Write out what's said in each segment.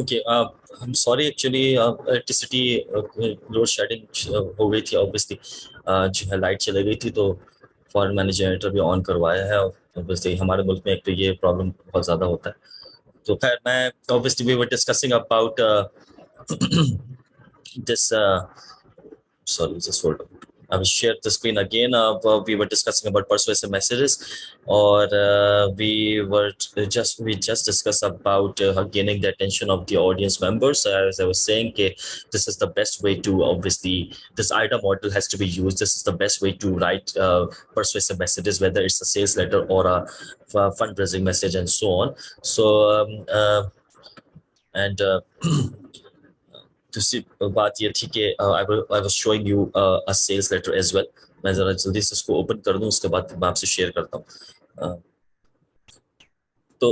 Okay, I'm sorry actually electricity load shedding हो गई थी ऑब्वियसली जो है लाइट चली गई थी तो फॉरन मैंने जनरेटर भी ऑन करवाया है ऑब्वियसली हमारे मुल्क में एक तो ये प्रॉब्लम बहुत ज़्यादा होता है तो खैर मैं obviously we were discussing about this sorry just hold on. I will share the screen again. We were discussing about persuasive messages, or we just discussed about gaining the attention of the audience members. As I was saying, this is the best way to obviously this IDA model has to be used. This is the best way to write persuasive messages, whether it's a sales letter or a fundraising message, and so on. So and दूसरी बात ये थी कि I was showing you a sales letter as well. मैं जरा जल्दी से इसको ओपन कर दूं उसके बाद मैं आपसे शेयर करता हूँ तो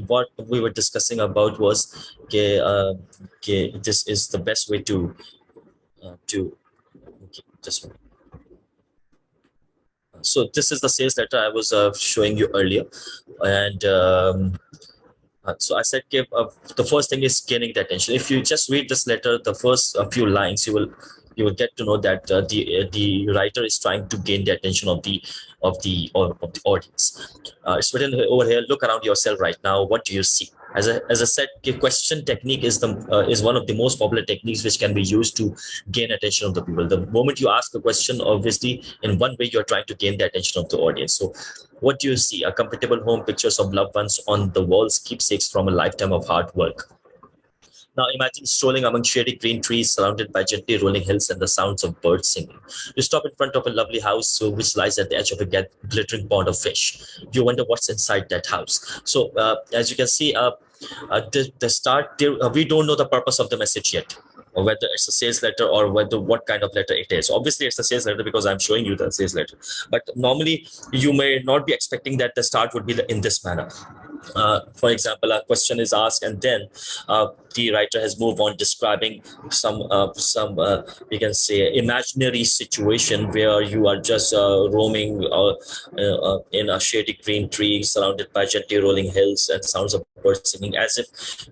what we were discussing about was कि this is the best way to okay, just one. So this is the sales letter I was showing you earlier, and so I said the first thing is gaining the attention. If you just read this letter, the first few lines, you will get to know that the writer is trying to gain the attention of the audience. It's written over here. Look around yourself right now. What do you see? As I said, question technique is one of the most popular techniques which can be used to gain attention of the people. The moment you ask a question, obviously, in one way you're trying to gain the attention of the audience. So what do you see? A comfortable home, pictures of loved ones on the walls, keepsakes from a lifetime of hard work. Now imagine strolling among shady green trees surrounded by gently rolling hills and the sounds of birds singing. You stop in front of a lovely house which lies at the edge of a glittering pond of fish. You wonder what's inside that house. So as you can see, the start, we don't know the purpose of the message yet, or whether it's a sales letter or what kind of letter it is. Obviously, it's a sales letter because I'm showing you the sales letter. But normally, you may not be expecting that the start would be in this manner. For example, a question is asked, and then the writer has moved on describing some we can say imaginary situation where you are just roaming in a shady green tree surrounded by gently rolling hills and sounds of birds singing, as if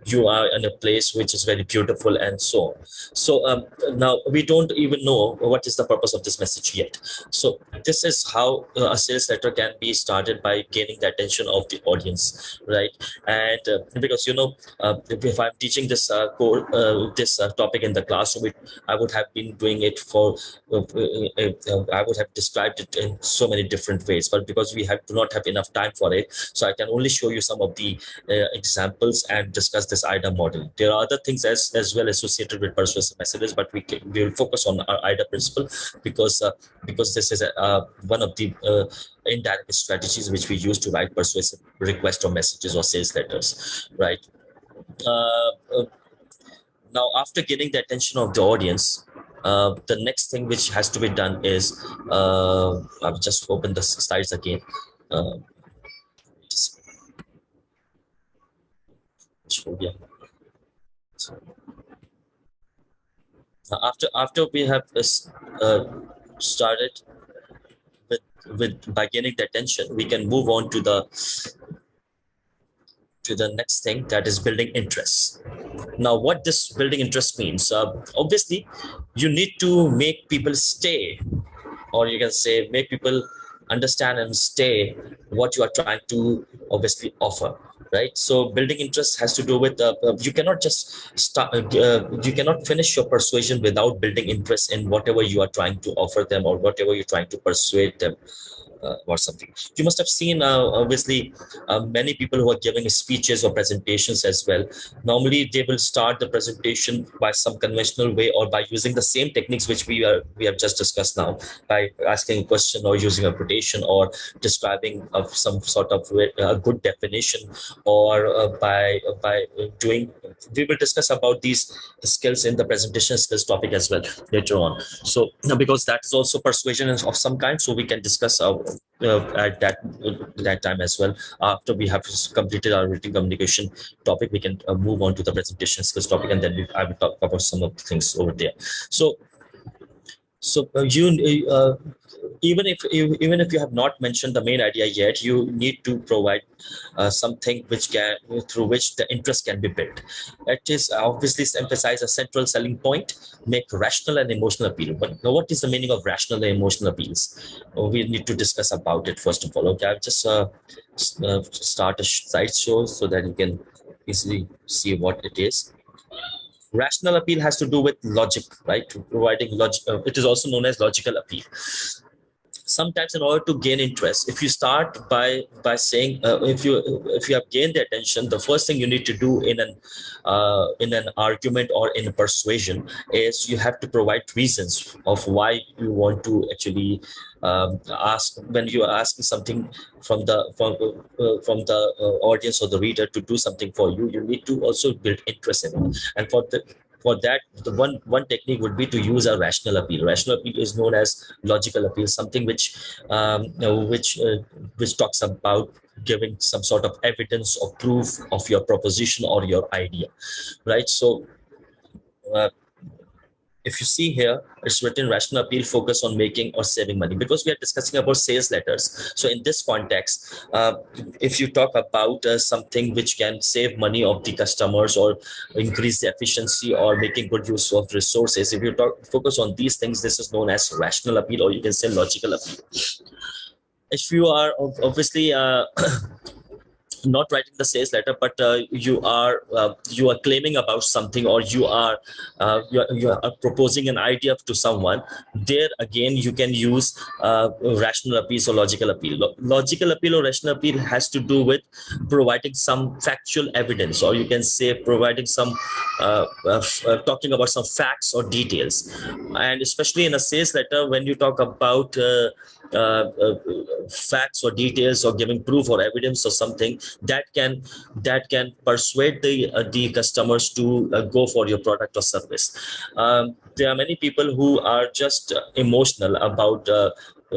you are in a place which is very beautiful and so on. So now we don't even know what is the purpose of this message yet. So this is how a sales letter can be started by gaining the attention of the audience, right? And because if I'm teaching this this topic in the classroom, I would have been doing it for I would have described it in so many different ways, but because we do not have enough time for it, so I can only show you some of the examples and discuss this IDA model. There are other things as well associated with persuasive messages, but we will focus on our IDA principle because this is one of the indirect strategies which we use to write persuasive request or messages or sales letters, right? Now, after getting the attention of the audience, the next thing which has to be done is I've just opened the slides again. After we have started by getting the attention, we can move on to the next thing, that is building interest. Now, what this building interest means, obviously, you need to make people stay, or you can say make people understand and stay what you are trying to obviously offer, right? So building interest has to do with you cannot just start you cannot finish your persuasion without building interest in whatever you are trying to offer them or whatever you're trying to persuade them or something. You must have seen obviously many people who are giving speeches or presentations as well. Normally they will start the presentation by some conventional way or by using the same techniques which we have just discussed now, by asking a question or using a quotation or describing some sort of a good definition, or by doing. We will discuss about these skills in the presentation skills topic as well later on. So because that is also persuasion of some kind, so we can discuss at that time as well. After we have completed our written communication topic, we can move on to the presentation skills topic, and then I will talk about some of the things over there. So So even if you have not mentioned the main idea yet, you need to provide something which can through which the interest can be built. It is obviously emphasize a central selling point, make rational and emotional appeal. But now, what is the meaning of rational and emotional appeals? We need to discuss about it first of all. Okay, I'll just start a slideshow so that you can easily see what it is. Rational appeal has to do with logic, right? Providing logic. It is also known as logical appeal. Sometimes, in order to gain interest, if you start by saying, if you have gained the attention, the first thing you need to do in an argument or in a persuasion is you have to provide reasons of why you want to actually ask. When you are asking something from the audience or the reader to do something for you, you need to also build interest in it. And for that, the one technique would be to use a rational appeal. Rational appeal is known as logical appeal, something which talks about giving some sort of evidence or proof of your proposition or your idea, right? So uh, if you see here, it's written rational appeal focus on making or saving money, because we are discussing about sales letters. So in this context, if you talk about something which can save money of the customers or increase the efficiency or making good use of resources, if you focus on these things, this is known as rational appeal, or you can say logical appeal. If you are obviously not writing the sales letter, but you are claiming about something, or you are proposing an idea to someone, there again you can use rational appeal or logical appeal. Logical appeal or rational appeal has to do with providing some factual evidence, or you can say providing some talking about some facts or details. And especially in a sales letter, when you talk about uh, uh, facts or details or giving proof or evidence or something, that can persuade the customers to go for your product or service. There are many people who are just emotional about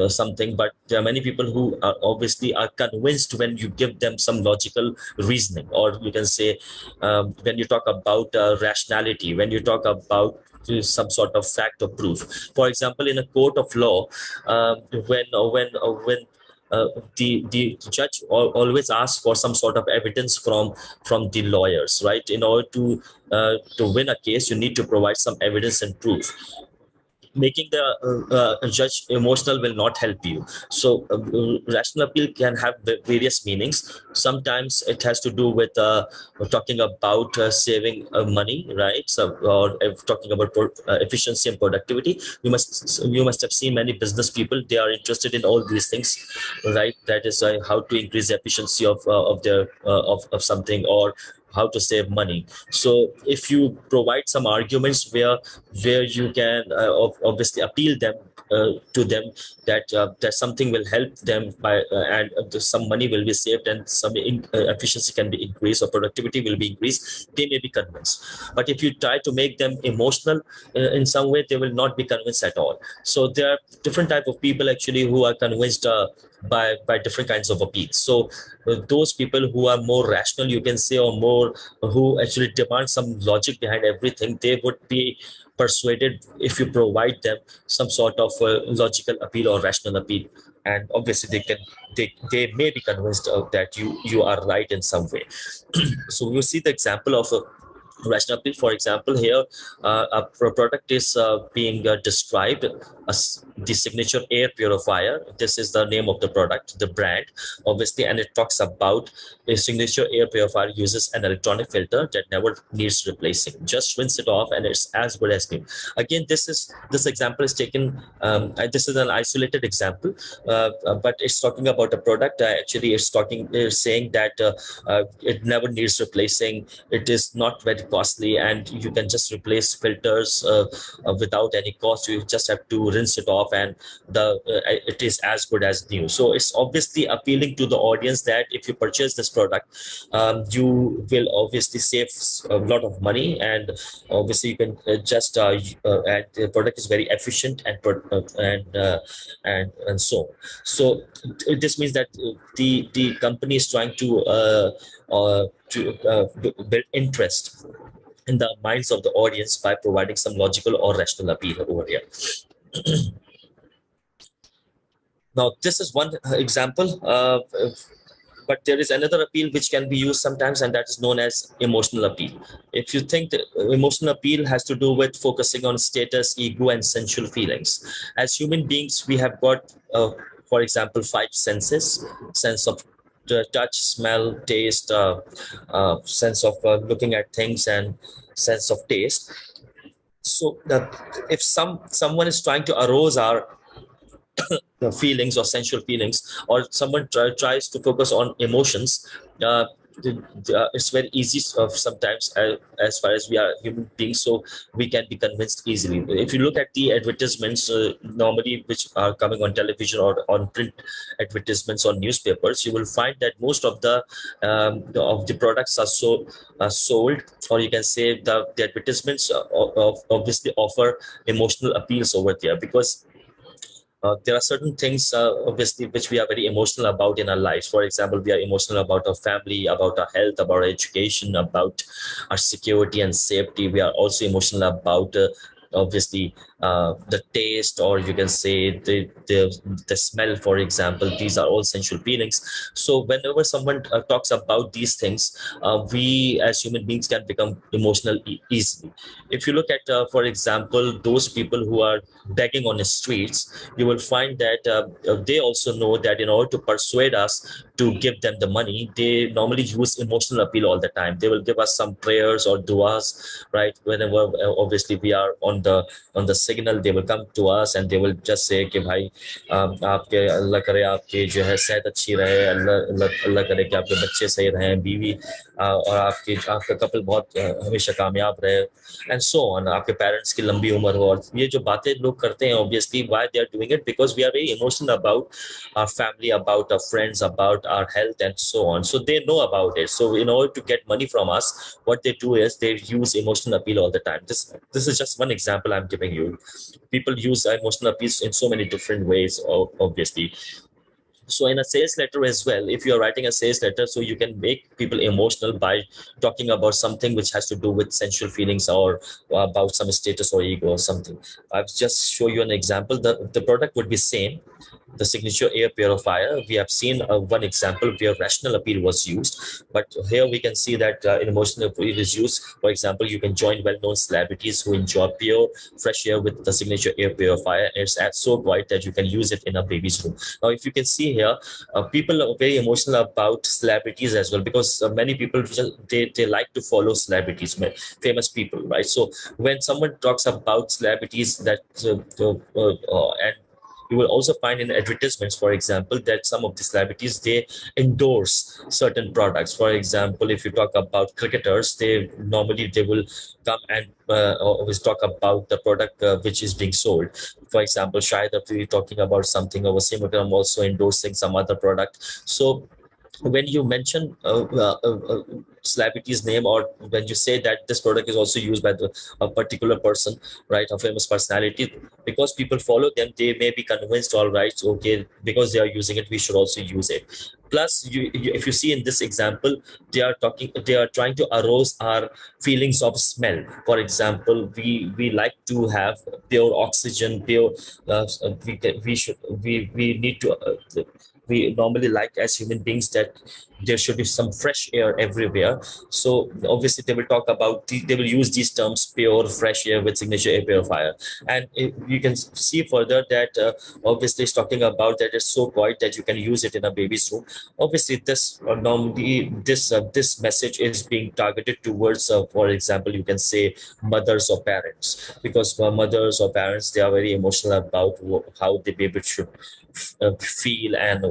something, but there are many people who are obviously are convinced when you give them some logical reasoning, or you can say when you talk about rationality, when you talk about some sort of fact or proof. For example, in a court of law, when uh, the judge always asks for some sort of evidence from the lawyers, right? In order to win a case, you need to provide some evidence and proof. Making the judge emotional will not help you. So rational appeal can have various meanings. Sometimes it has to do with talking about saving money, right? So, or talking about efficiency and productivity. You must have seen many business people, they are interested in all these things, right? That is how to increase the efficiency of their of something, or how to save money. So if you provide some arguments where you can obviously appeal them to them, that something will help them by and some money will be saved, and some efficiency can be increased or productivity will be increased, they may be convinced. But if you try to make them emotional in some way, they will not be convinced at all. So there are different type of people actually who are convinced by different kinds of appeals. So those people who are more rational, you can say, or more who actually demand some logic behind everything, they would be persuaded if you provide them some sort of logical appeal or rational appeal. And obviously they may be convinced that you are right in some way. So we'll see the example of a rational appeal. For example, here a product is being described as the signature air purifier. This is the name of the product, the brand, obviously, and it talks about a signature air purifier uses an electronic filter that never needs replacing. Just rinse it off and it's as good as new. Again, this example is taken. This is an isolated example, but it's talking about a product. Actually, it's saying that it never needs replacing. It is not very costly, and you can just replace filters without any cost. You just have to rinse it off, and it is as good as new. So it's obviously appealing to the audience that if you purchase this product, you will obviously save a lot of money, and obviously you can and the product is very efficient and so on. So this means that the company is trying to build interest in the minds of the audience by providing some logical or rational appeal over here. Now, this is one example, but there is another appeal which can be used sometimes, and that is known as emotional appeal. If you think that emotional appeal has to do with focusing on status, ego, and sensual feelings, as human beings, we have got, for example, five senses: sense of touch, smell, taste, sense of looking at things, and sense of taste. So that if someone is trying to arouse our feelings or sensual feelings, or someone tries to focus on emotions, uh, it's very easy sometimes, as far as we are human beings, so we can be convinced easily. If you look at the advertisements normally which are coming on television or on print advertisements on newspapers, you will find that most of the products are sold, or you can say the advertisements obviously offer emotional appeals over there, because there are certain things, obviously, which we are very emotional about in our lives. For example, we are emotional about our family, about our health, about our education, about our security and safety. We are also emotional about, obviously, the taste, or you can say the smell, for example. These are all sensual feelings. So whenever someone talks about these things, we as human beings can become emotional easily. If you look at, for example, those people who are begging on the streets, you will find that they also know that in order to persuade us to give them the money, they normally use emotional appeal all the time. They will give us some prayers or duas, right? Whenever obviously we are on the signal, they will come to us and they will just say कि भाई आपके अल्लाह करे आपके जो है सेहत अच्छी रहे, अल्लाह अल्लाह अल्लाह करे कि आपके बच्चे सही रहें, बीवी और आपका कपल बहुत हमेशा कामयाब रहे, एंड सो ऑन, आपके पेरेंट्स की लंबी उम्र हो। और ये जो बातें लोग करते हैं, obviously why they are doing it, because we are very emotional about our family, about our friends, about our health, and so on. So they know about it. So in order to get money from us, what they do is they use emotional appeal all the time. This is just one example I'm giving you. People use emotional appeals in so many different ways, obviously. So in a sales letter as well, if you're writing a sales letter, so you can make people emotional by talking about something which has to do with sensual feelings, or about some status or ego or something. I've just show you an example. The product would be same, the signature air purifier. We have seen one example where rational appeal was used, but here we can see that emotional appeal is used. For example, you can join well-known celebrities who enjoy pure fresh air with the signature air purifier. It's so quiet that you can use it in a baby's room. Now, if you can see here, people are very emotional about celebrities as well, because many people they like to follow celebrities, famous people, right? So when someone talks about celebrities, that and you will also find in advertisements, for example, that some of the celebrities, they endorse certain products. For example, if you talk about cricketers, they will come and always talk about the product which is being sold. For example, Shahid Afridi talking about something, or Wasim Akram also endorsing some other product. So when you mention celebrity's name, or when you say that this product is also used by a particular person, right, a famous personality, because people follow them, they may be convinced, all right, okay, because they are using it, we should also use it. Plus, if you see in this example, they are trying to arouse our feelings of smell. For example, we like to have pure oxygen, pure we need to we normally like as human beings that there should be some fresh air everywhere. So obviously they will talk about they will use these terms, pure fresh air with signature air purifier. And you can see further that obviously it's talking about that it's so quiet that you can use it in a baby's room. Obviously this normally this message is being targeted towards for example, you can say mothers or parents, because mothers or parents, they are very emotional about how the baby should feel, and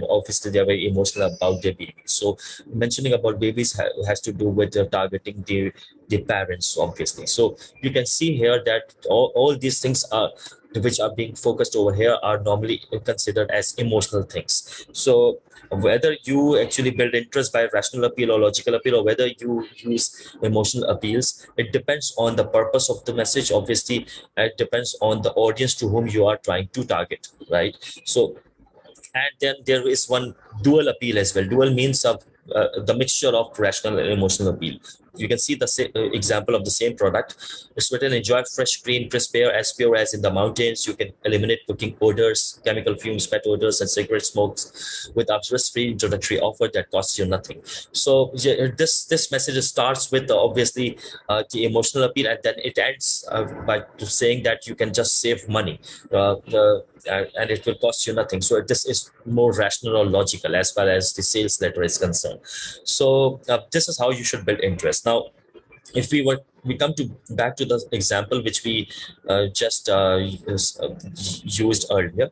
obviously they are very emotional about their babies. So mentioning about babies has to do with targeting the parents, obviously. So you can see here that all these things are which are being focused over here are normally considered as emotional things. So whether you actually build interest by rational appeal or logical appeal, or whether you use emotional appeals, it depends on the purpose of the message. Obviously, it depends on the audience to whom you are trying to target, right? So, and then there is one dual appeal as well. Dual means of the mixture of rational and emotional appeal. you can see the example of the same product. It's written, enjoy fresh, clean, crisp air as pure as in the mountains. You can eliminate cooking odors, chemical fumes, pet odors, and cigarette smokes with a risk-free introductory offer that costs you nothing. So this message starts with obviously the emotional appeal, and then it ends by saying that you can just save money. And it will cost you nothing. So this is more rational or logical as far as the sales letter is concerned. So this is how you should build interest. Now, if we come to back to the example which we just used earlier,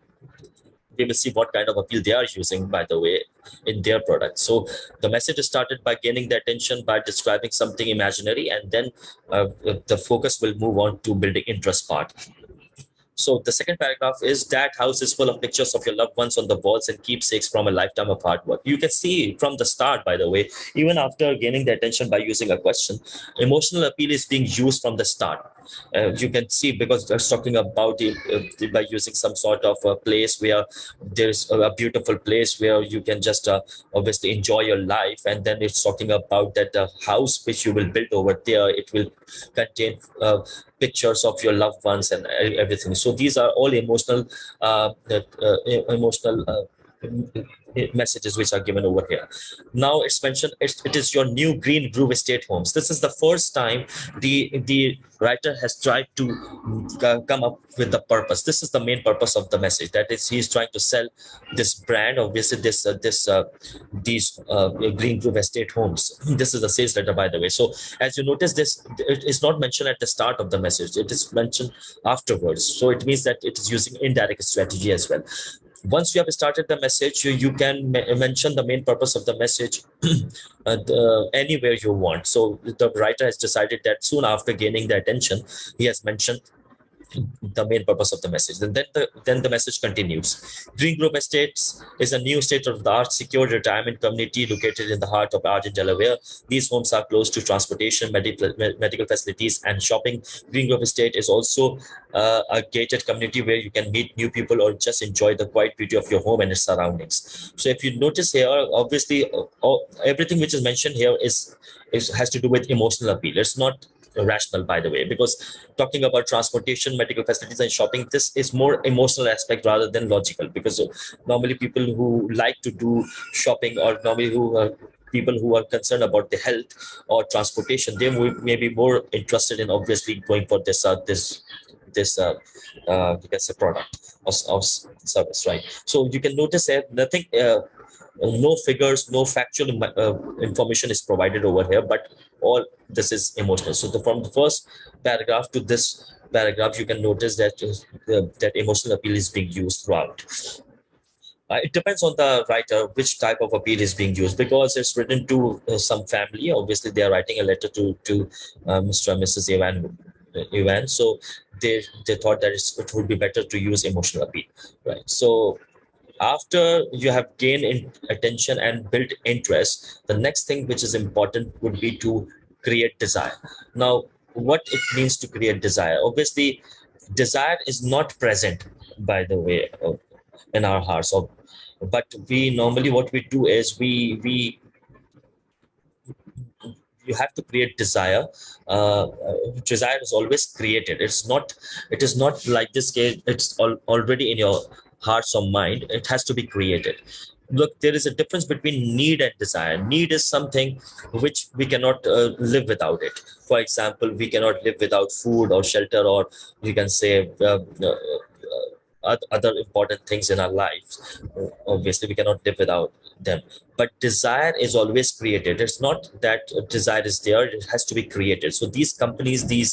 we will see what kind of appeal they are using, by the way, in their product. So the message is started by gaining the attention by describing something imaginary, and then the focus will move on to building interest part. So the second paragraph is, that house is full of pictures of your loved ones on the walls and keepsakes from a lifetime of hard work. You can see from the start, by the way, even after gaining the attention by using a question, emotional appeal is being used from the start. You can see, because it's talking about it by using some sort of a place where there's a beautiful place where you can just obviously enjoy your life, and then it's talking about that the house which you will build over there, it will contain pictures of your loved ones and everything. So these are all emotional messages which are given over here. Now it's mentioned, it is your new green groove estate homes. This is the first time the writer has tried to come up with the purpose. This is the main purpose of the message, that is, he's trying to sell this brand, obviously these green groove estate homes. This is the sales letter, by the way. So as you notice, this it is not mentioned at the start of the message, it is mentioned afterwards. So it means that it is using indirect strategy as well. Once you have started the message, you can mention the main purpose of the message anywhere you want. So the writer has decided that soon after gaining the attention, he has mentioned the main purpose of the message. And then the message continues. Green Grove Estates is a new state-of-the-art secure retirement community located in the heart of Arden, Delaware. These homes are close to transportation, medical facilities, and shopping. Green Grove Estate is also a gated community where you can meet new people or just enjoy the quiet beauty of your home and its surroundings. So if you notice here, obviously, everything which is mentioned here has to do with emotional appeal. It's not rational, by the way, because talking about transportation, medical facilities, and shopping, this is more emotional aspect rather than logical, because normally people who like to do shopping, or normally people who are concerned about the health or transportation, they may be more interested in obviously going for this you can say product or service, right? So you can notice that nothing, no figures, no factual information is provided over here, but all this is emotional. So from the first paragraph to this paragraph, you can notice that that emotional appeal is being used throughout. It depends on the writer which type of appeal is being used, because it's written to some family. Obviously, they are writing a letter to Mr. and Mrs. Evan. So they thought that it would be better to use emotional appeal, right? So after you have gained attention and built interest, the next thing which is important would be to create desire. Now, what it means to create desire? Obviously, desire is not present, by the way, in our hearts. But we normally, what we do is we you have to create desire. Desire is always created. It is not like this case, it's already in your hearts or mind. It has to be created. Look, there is a difference between need and desire. Need is something which we cannot live without it. For example, we cannot live without food or shelter, or you can say other important things in our lives. Obviously, we cannot live without them. But desire is always created. It's not that desire is there; it has to be created. So these companies, the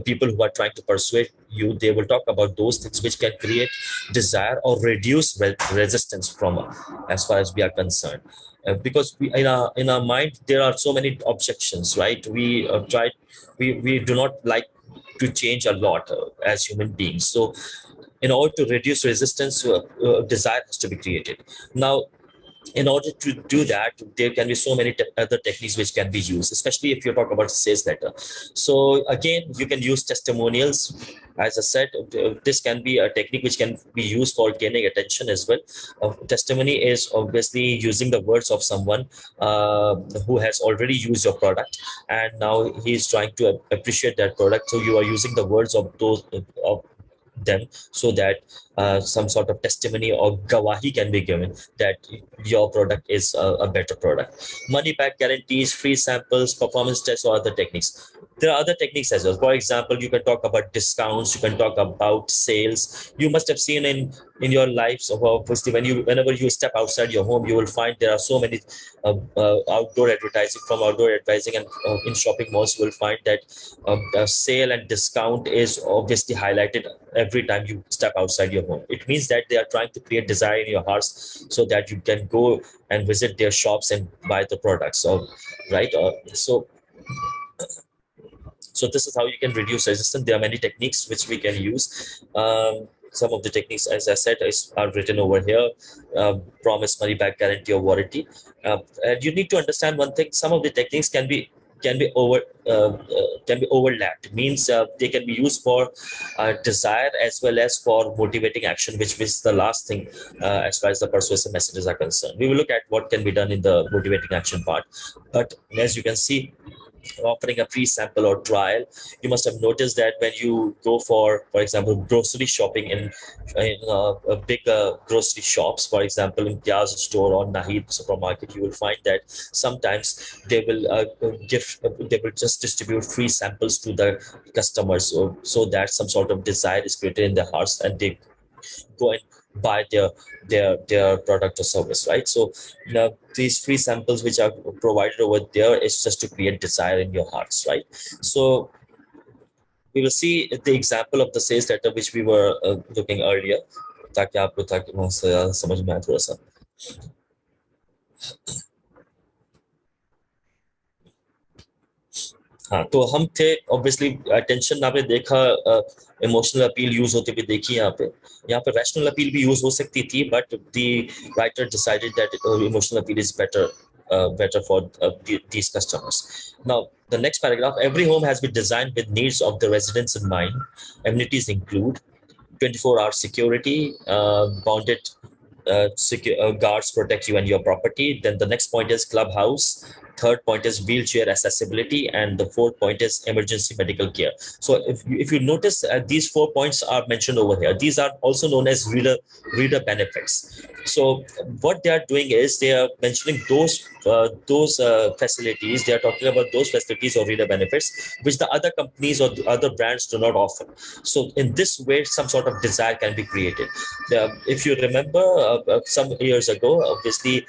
people who are trying to persuade you, they will talk about those things which can create desire or reduce resistance from, as far as we are concerned. Because in our mind there are so many objections, right? We do not like to change a lot as human beings. So in order to reduce resistance, desire has to be created. Now, in order to do that, there can be so many other techniques which can be used, especially if you talk about sales letter. So again, you can use testimonials. As I said, this can be a technique which can be used for gaining attention as well. Testimony is obviously using the words of someone who has already used your product, and now he is trying to appreciate that product. So you are using the words of those of them, so that some sort of testimony or gawahi can be given that your product is a better product. Money back guarantees, free samples, performance tests, or other techniques. There are other techniques as well. For example, you can talk about discounts, you can talk about sales. You must have seen in your lives, of obviously, whenever you step outside your home, you will find there are so many outdoor advertising. From outdoor advertising and in shopping malls, you will find that sale and discount is obviously highlighted every time you step outside your home. It means that they are trying to create desire in your hearts, so that you can go and visit their shops and buy the products. So, right? So this is how you can reduce resistance. There are many techniques which we can use. Some of the techniques, as I said, are written over here. Promise, money back guarantee, or warranty. And you need to understand one thing: some of the techniques can be over can be overlapped. It means they can be used for desire as well as for motivating action, which is the last thing as far as the persuasive messages are concerned. We will look at what can be done in the motivating action part. But as you can see, offering a free sample or trial, you must have noticed that when you go for example, grocery shopping in a big grocery shops, for example, in Piazza store or Nahid supermarket, you will find that sometimes they will just distribute free samples to the customers, so that some sort of desire is created in their hearts, and they go and buy their product or service, right? So now these free samples which are provided over there is just to create desire in your hearts, right? So we will see the example of the sales letter which we were looking earlier, ताकि आपको ताकि वहाँ से समझ में आए थोड़ा सा. हाँ, तो हम थे ऑब्वियसली अटेंशन ना पे देखा, इमोशनल अपील यूज होते भी देखी यहाँ पे रैशनल अपील भी यूज हो सकती थी, but the writer decided that emotional appeal is better for these customers. Now, the next paragraph: every home has been designed with needs of the residents in mind. Amenities include 24-hour security, bounded guards protect you and your property. Then the next point is clubhouse. Third point is wheelchair accessibility, and the fourth point is emergency medical care. So if you notice, these 4 points are mentioned over here. These are also known as reader benefits. So what they are doing is they are mentioning those facilities. They are talking about those facilities or reader benefits which the other companies or the other brands do not offer. So in this way, some sort of desire can be created. If you remember, some years ago, obviously,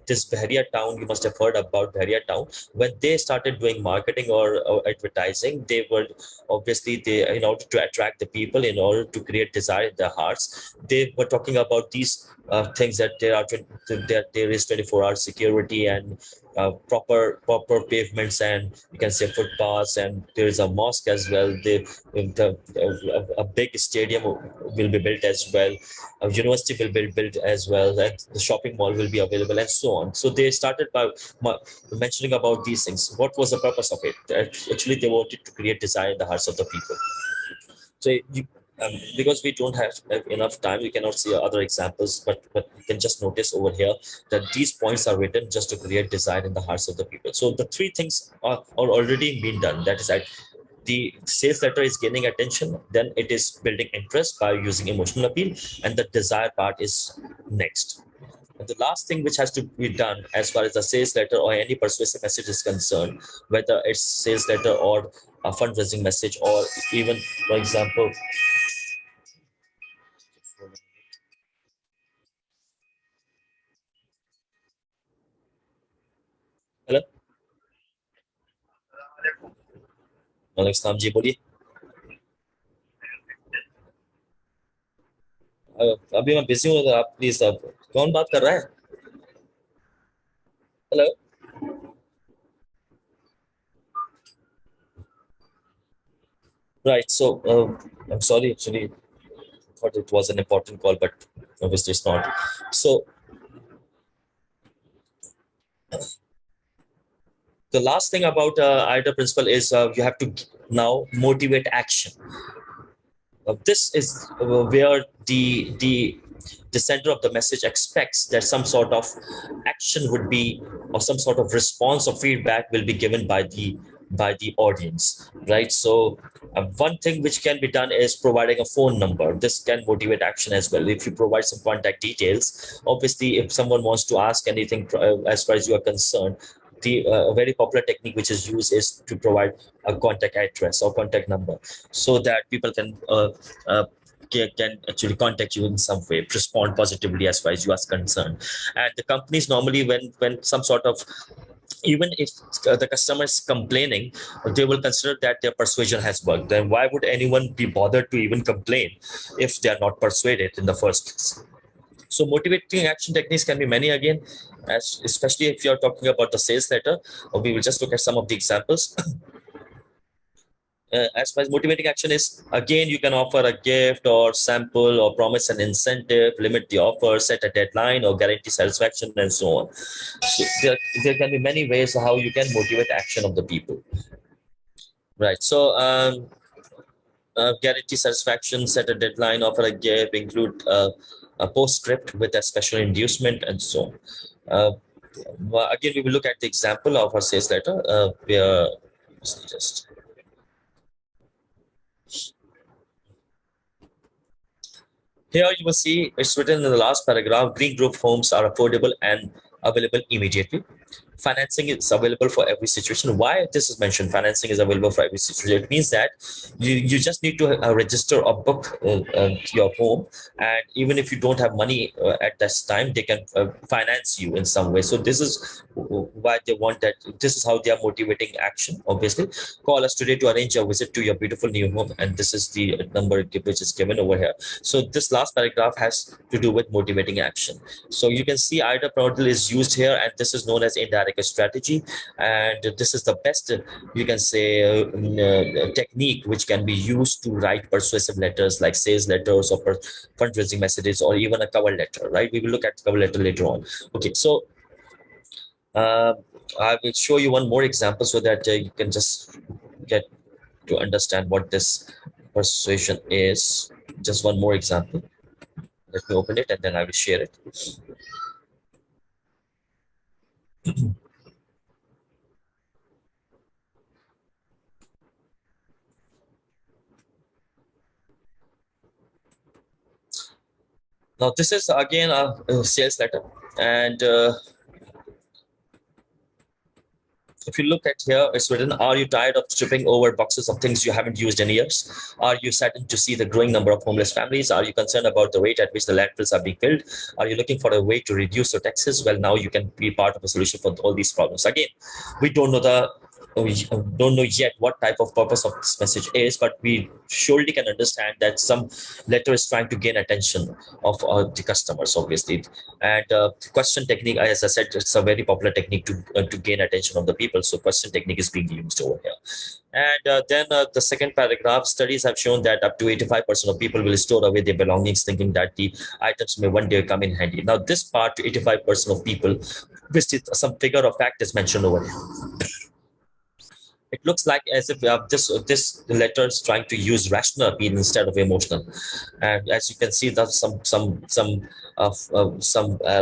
this Bahria town, you must have heard about Bahria town. When they started doing marketing or advertising, they were obviously, in order to attract the people, in order to create desire in their hearts, they were talking about these things, that there is 24-hour security and proper pavements, and you can say footpaths, and there is a mosque as well. A big stadium will be built as well. A university will be built as well, and the shopping mall will be available, and so on. So they started by mentioning about these things. What was the purpose of it? Actually, they wanted to create desire in the hearts of the people. So because we don't have enough time, we cannot see other examples, but you can just notice over here that these points are written just to create desire in the hearts of the people. So the three things are already been done. That is that the sales letter is gaining attention, then it is building interest by using emotional appeal, and the desire part is next. And the last thing which has to be done as far as the sales letter or any persuasive message is concerned, whether it's sales letter or a fundraising message, or even, for example, hello, जी बोलिए. अभी मैं busy हूँ, तो आप please, अब कौन बात कर रहा है? Hello. Right. So I'm sorry, actually, thought it was an important call, but obviously it's not. So The last thing about IDA principle is you have to now motivate action. This is where the sender of the message expects that some sort of action would be, or some sort of response or feedback will be given by the audience, right? So one thing which can be done is providing a phone number. This can motivate action as well. If you provide some contact details, obviously if someone wants to ask anything as far as you are concerned, the very popular technique which is used is to provide a contact address or contact number, so that people uh, can actually contact you in some way, respond positively as far as you are concerned. And the companies normally, when some sort of, even if the customer is complaining, they will consider that their persuasion has worked. Then why would anyone be bothered to even complain if they are not persuaded in the first place? So motivating action techniques can be many again, as especially if you're talking about the sales letter. We will just look at some of the examples. As far as motivating action is, again, you can offer a gift or sample or promise an incentive, limit the offer, set a deadline, or guarantee satisfaction, and so on. So there can be many ways how you can motivate action of the people. Right. So guarantee satisfaction, set a deadline, offer a gift, include a postscript with a special inducement, and so on. Again, we will look at the example of our sales letter. Where just here you will see it's written in the last paragraph: green roof homes are affordable and available immediately. Financing is available for every situation. Why this is mentioned, financing is available for every situation? It means that you just need to register or book your home, and even if you don't have money at this time, they can finance you in some way. So this is why they want that. This is how they are motivating action. Obviously, call us today to arrange a visit to your beautiful new home, and this is the number which is given over here. So this last paragraph has to do with motivating action. So you can see IDA model is used here, and this is known as indirect strategy, and this is the best, you can say, technique which can be used to write persuasive letters like sales letters or fundraising messages, or even a cover letter, right? We will look at cover letter later on. Okay, so uh, I will show you one more example so that you can just get to understand what this persuasion is. Just one more example. Let me open it and then I will share it. Now, this is again a sales letter, and if you look at here, it's written: are you tired of tripping over boxes of things you haven't used in years? Are you saddened to see the growing number of homeless families? Are you concerned about the rate at which the landfills are being filled? Are you looking for a way to reduce your taxes? Well, now you can be part of a solution for all these problems. Again, we don't know yet what type of purpose of this message is, but we surely can understand that some letter is trying to gain attention of the customers, obviously. And question technique, as I said, it's a very popular technique to gain attention of the people. So question technique is being used over here. And then the second paragraph: studies have shown that up to 85% of people will store away their belongings, thinking that the items may one day come in handy. Now, this part, 85% of people, which is some figure of fact is mentioned over here. It looks like as if this letter is trying to use rational appeal instead of emotional, and as you can see, that some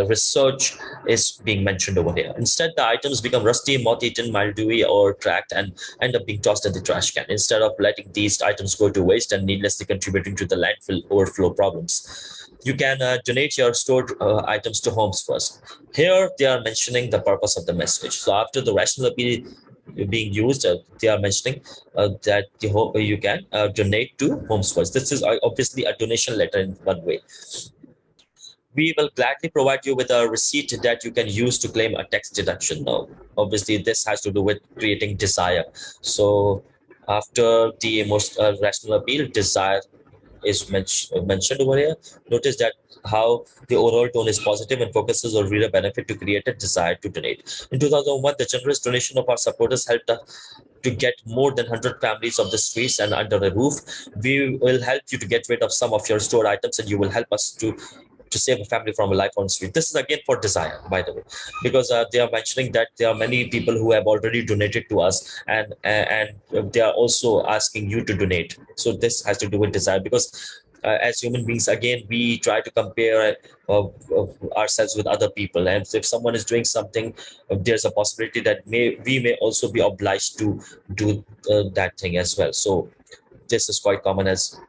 research is being mentioned over here. Instead, the items become rusty, moth-eaten, mildewy, or cracked, and end up being tossed in the trash can instead of letting these items go to waste and needlessly contributing to the landfill overflow problems. You can donate your stored items to homes first. Here, they are mentioning the purpose of the message. So after the rational appeal being used, they are mentioning that you can donate to homes first. This is obviously a donation letter in one way. We will gladly provide you with a receipt that you can use to claim a tax deduction. Now, obviously, this has to do with creating desire. So after the most rational appeal, desire is mentioned over here. Notice that how the overall tone is positive and focuses on reader benefit to create a desire to donate. In 2001, the generous donation of our supporters helped to get more than 100 families off the streets and under a roof. We will help you to get rid of some of your stored items, and you will help us to to save a family from a life on street. This is again for desire, by the way, because they are mentioning that there are many people who have already donated to us, and they are also asking you to donate. So this has to do with desire, because as human beings, again, we try to compare ourselves with other people, and if someone is doing something, there's a possibility that we may also be obliged to do that thing as well. So this is quite common, as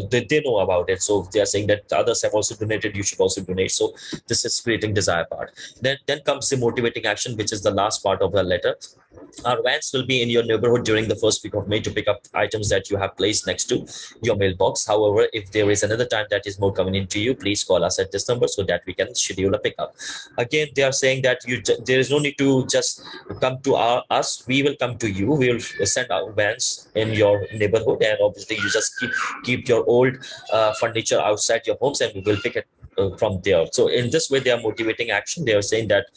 they know about it. So they are saying that others have also donated, you should also donate. So this is creating desire part. Then comes the motivating action, which is the last part of the letter. Our vans will be in your neighborhood during the first week of May to pick up items that you have placed next to your mailbox. However, if there is another time that is more convenient to you, please call us at this number so that we can schedule a pickup. Again, they are saying that there is no need to just come to us. We will come to you. We will send our vans in your neighborhood, and obviously you just keep your old furniture outside your homes, and we will pick it from there. So in this way, they are motivating action. They are saying that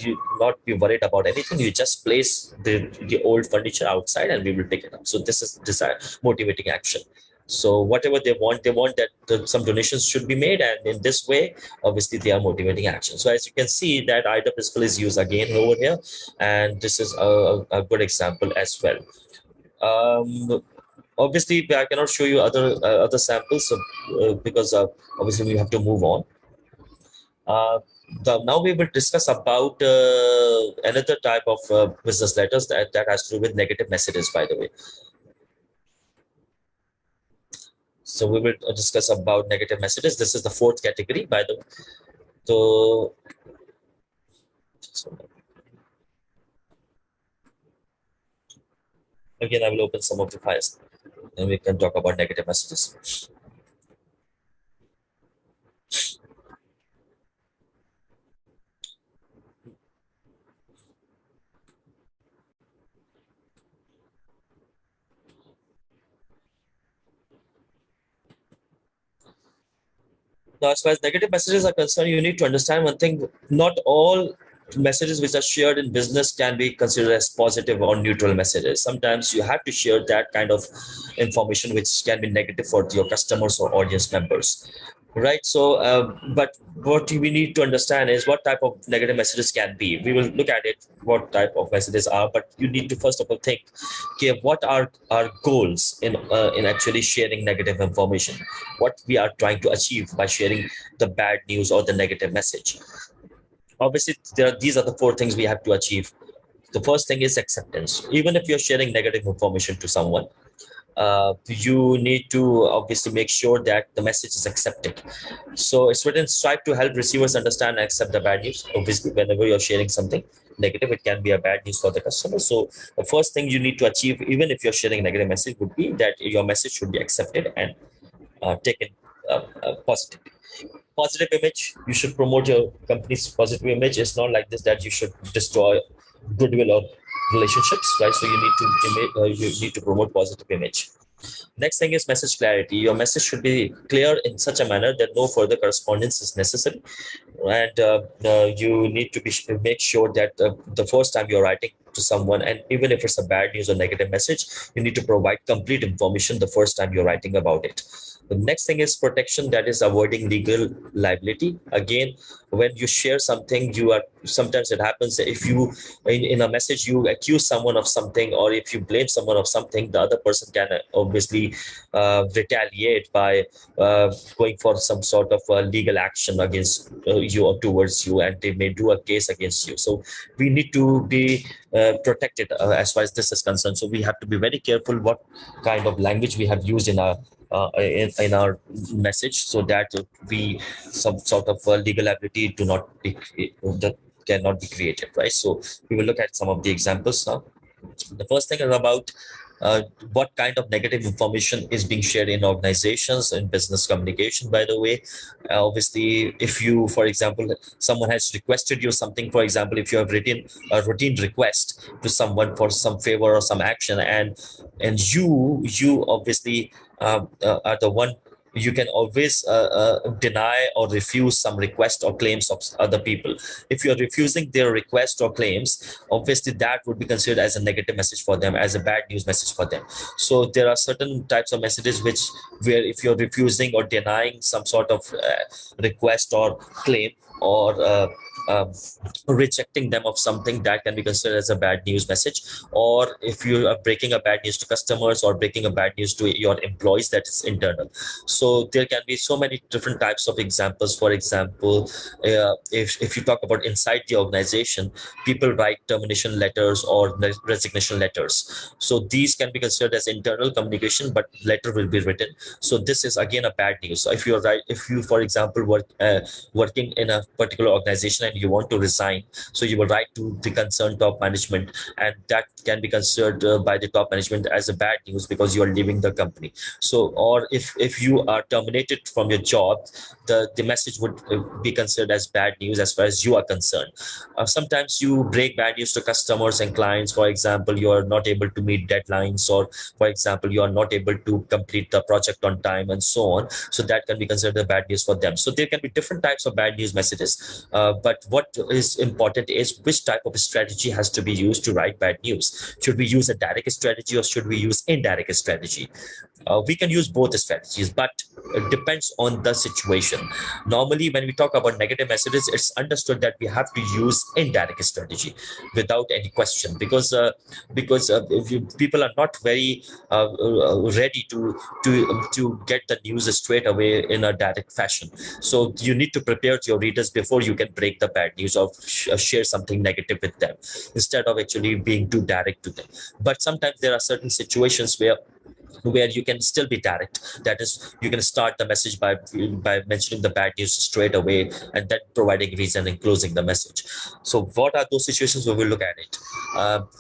you not be worried about anything. You just place the old furniture outside, and we will pick it up. So this is desire motivating action. So whatever they want that some donations should be made, and in this way, obviously, they are motivating action. So as you can see, that IDA principle is used again over here, and this is a good example as well. Obviously, I cannot show you other samples, because obviously we have to move on. Now we will discuss about another type of business letters that has to do with negative messages, by the way. So we will discuss about negative messages. This is the fourth category, by the way. So again, I will open some of the files, and we can talk about negative messages. Now, as far as negative messages are concerned, you need to understand one thing: not all messages which are shared in business can be considered as positive or neutral messages. Sometimes you have to share that kind of information which can be negative for your customers or audience members, right? So but what we need to understand is what type of negative messages can be. We will look at it, what type of messages are, but you need to first of all think, okay, what are our goals in actually sharing negative information, what we are trying to achieve by sharing the bad news or the negative message. Obviously, these are the four things we have to achieve. The first thing is acceptance. Even if you're sharing negative information to someone, you need to obviously make sure that the message is accepted. So it's written, strive to help receivers understand and accept the bad news. Obviously, whenever you're sharing something negative, it can be a bad news for the customer. So the first thing you need to achieve, even if you're sharing a negative message, would be that your message should be accepted and taken positively. Positive image, you should promote your company's positive image. It's not like this that you should destroy goodwill or relationships, right? So you need to promote positive image. Next thing is message clarity. Your message should be clear in such a manner that no further correspondence is necessary, and you need to make sure that the first time you're writing to someone, and even if it's a bad news or negative message, you need to provide complete information the first time you're writing about it. The next thing is protection, that is avoiding legal liability. Again, when you share something, sometimes it happens that if you in a message you accuse someone of something, or if you blame someone of something, the other person can obviously retaliate by going for some sort of legal action against you or towards you, and they may do a case against you. So we need to be protected as far as this is concerned. So we have to be very careful what kind of language we have used in our message, so that some sort of legal liability that cannot be created, right? So we will look at some of the examples now. The first thing is about what kind of negative information is being shared in organizations and business communication, by the way. Obviously, if you, for example, someone has requested you something, for example, if you have written a routine request to someone for some favor or some action, and you obviously are the one you can always deny or refuse some request or claims of other people. If you're refusing their request or claims, obviously that would be considered as a negative message for them, as a bad news message for them. So there are certain types of messages which, where if you're refusing or denying some sort of request or claim, or um, rejecting them of something, that can be considered as a bad news message. Or if you are breaking a bad news to customers or breaking a bad news to your employees, that is internal. So there can be so many different types of examples. For example, if you talk about inside the organization, people write termination letters or resignation letters. So these can be considered as internal communication, but letter will be written. So this is again a bad news. So if you're right, if you, for example, working in a particular organization and you want to resign, so you will write to the concerned top management, and that can be considered by the top management as a bad news because you are leaving the company. So, or if you are terminated from your job, the message would be considered as bad news as far as you are concerned. Sometimes you break bad news to customers and clients. For example, you are not able to meet deadlines, or for example, you are not able to complete the project on time, and so on. So that can be considered a bad news for them. So there can be different types of bad news messages. But what is important is which type of strategy has to be used to write bad news. Should we use a direct strategy or should we use indirect strategy? We can use both strategies, but it depends on the situation. Normally, when we talk about negative messages, it's understood that we have to use indirect strategy without any question, because if people are not very ready to get the news straight away in a direct fashion. So you need to prepare your readers before you can break the bad news or share something negative with them, instead of actually being too direct to them. But sometimes there are certain situations where you can still be direct. That is, you can start the message by mentioning the bad news straight away, and then providing reason and closing the message. So what are those situations? We will look at it.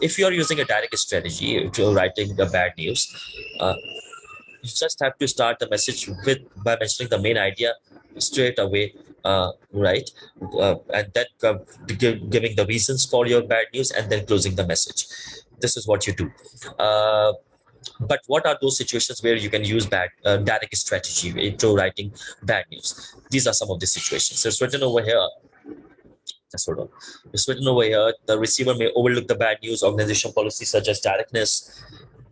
If you are using a direct strategy to writing the bad news, you just have to start the message with by mentioning the main idea straight away, right? And then giving the reasons for your bad news, and then closing the message. This is what you do. But what are those situations where you can use direct strategy into writing bad news? These are some of the situations. So it's written over here. Just hold on. It's written over here. The receiver may overlook the bad news. Organization policies such as directness.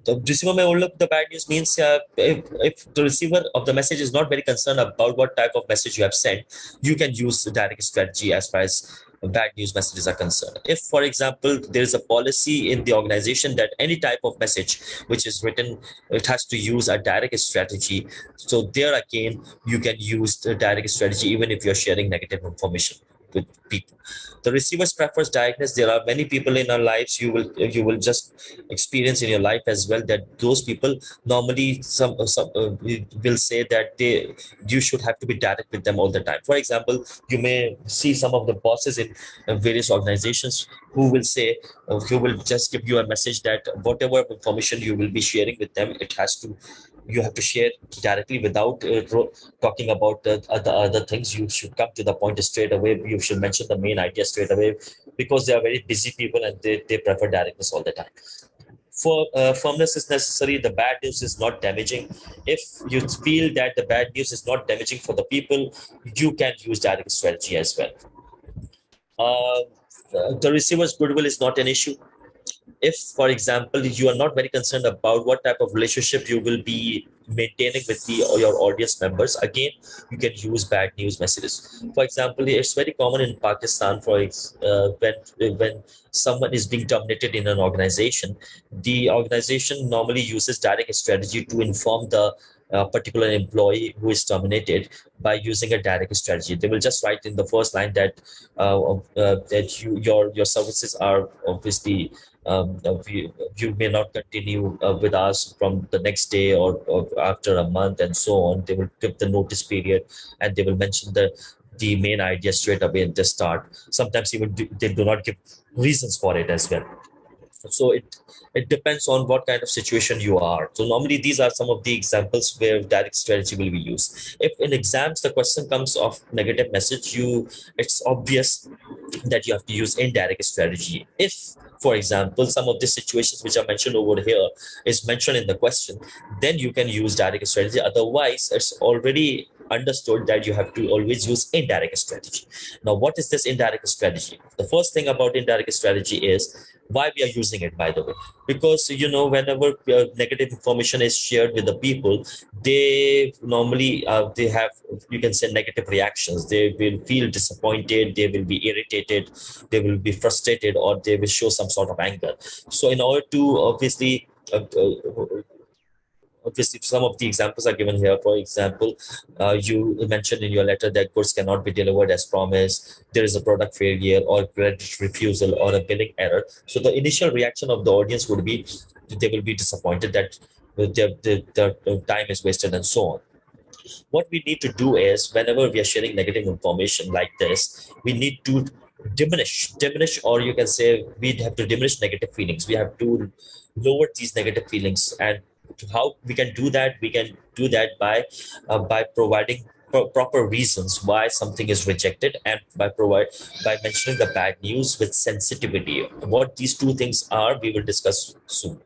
The receiver may overlook the bad news means if the receiver of the message is not very concerned about what type of message you have sent, you can use the direct strategy as far as bad news messages are concerned. If, for example, there is a policy in the organization that any type of message which is written, it has to use a direct strategy. So there again, you can use the direct strategy even if you're sharing negative information with people. The receiver's prefers directness. There are many people in our lives, you will just experience in your life as well, that those people normally some will say that you should have to be direct with them all the time. For example, you may see some of the bosses in various organizations who will say, who will just give you a message that whatever information you will be sharing with them, you have to share directly without talking about the other things. You should come to the point straight away. You should mention the main idea straight away, because they are very busy people and they prefer directness all the time. For firmness is necessary. The bad news is not damaging. If you feel that the bad news is not damaging for the people, you can use direct strategy as well. The receiver's goodwill is not an issue. If, for example, you are not very concerned about what type of relationship you will be maintaining with your audience members, again, you can use bad news messages. For example, it's very common in Pakistan when someone is being terminated in an organization, the organization normally uses direct strategy to inform the particular employee who is terminated by using a direct strategy. They will just write in the first line that your services are obviously you may not continue with us from the next day or after a month, and so on. They will give the notice period, and they will mention the main idea straight away at the start. Sometimes even they do not give reasons for it as well. So it depends on what kind of situation you are. So normally these are some of the examples where direct strategy will be used. If in exams the question comes of negative message, it's obvious that you have to use indirect strategy. If, for example, some of the situations which are mentioned over here is mentioned in the question, then you can use direct strategy. Otherwise, it's already understood that you have to always use indirect strategy. Now, what is this indirect strategy? The first thing about indirect strategy is why we are using it, by the way, because whenever negative information is shared with the people, they normally they have, you can say, negative reactions. They will feel disappointed, they will be irritated, they will be frustrated, or they will show some sort of anger. So in order to obviously some of the examples are given here. For example, you mentioned in your letter that goods cannot be delivered as promised, there is a product failure or credit refusal or a billing error. So the initial reaction of the audience would be, they will be disappointed that their time is wasted and so on. What we need to do is, whenever we are sharing negative information like this, we need to diminish, or you can say we have to diminish negative feelings. We have to lower these negative feelings. And how we can do that? We can do that by providing proper reasons why something is rejected, and by mentioning the bad news with sensitivity. What these two things are, we will discuss soon,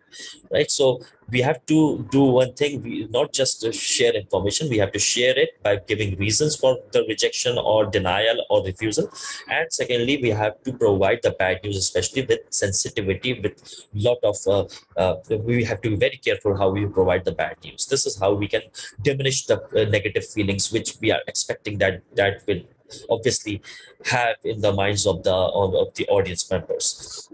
right? So we have to do one thing. We not just share information, we have to share it by giving reasons for the rejection or denial or refusal. And secondly, we have to provide the bad news, especially with sensitivity, with lot of we have to be very careful how we provide the bad news. This is how we can diminish the negative feelings which we are expecting that will obviously have in the minds of the audience members.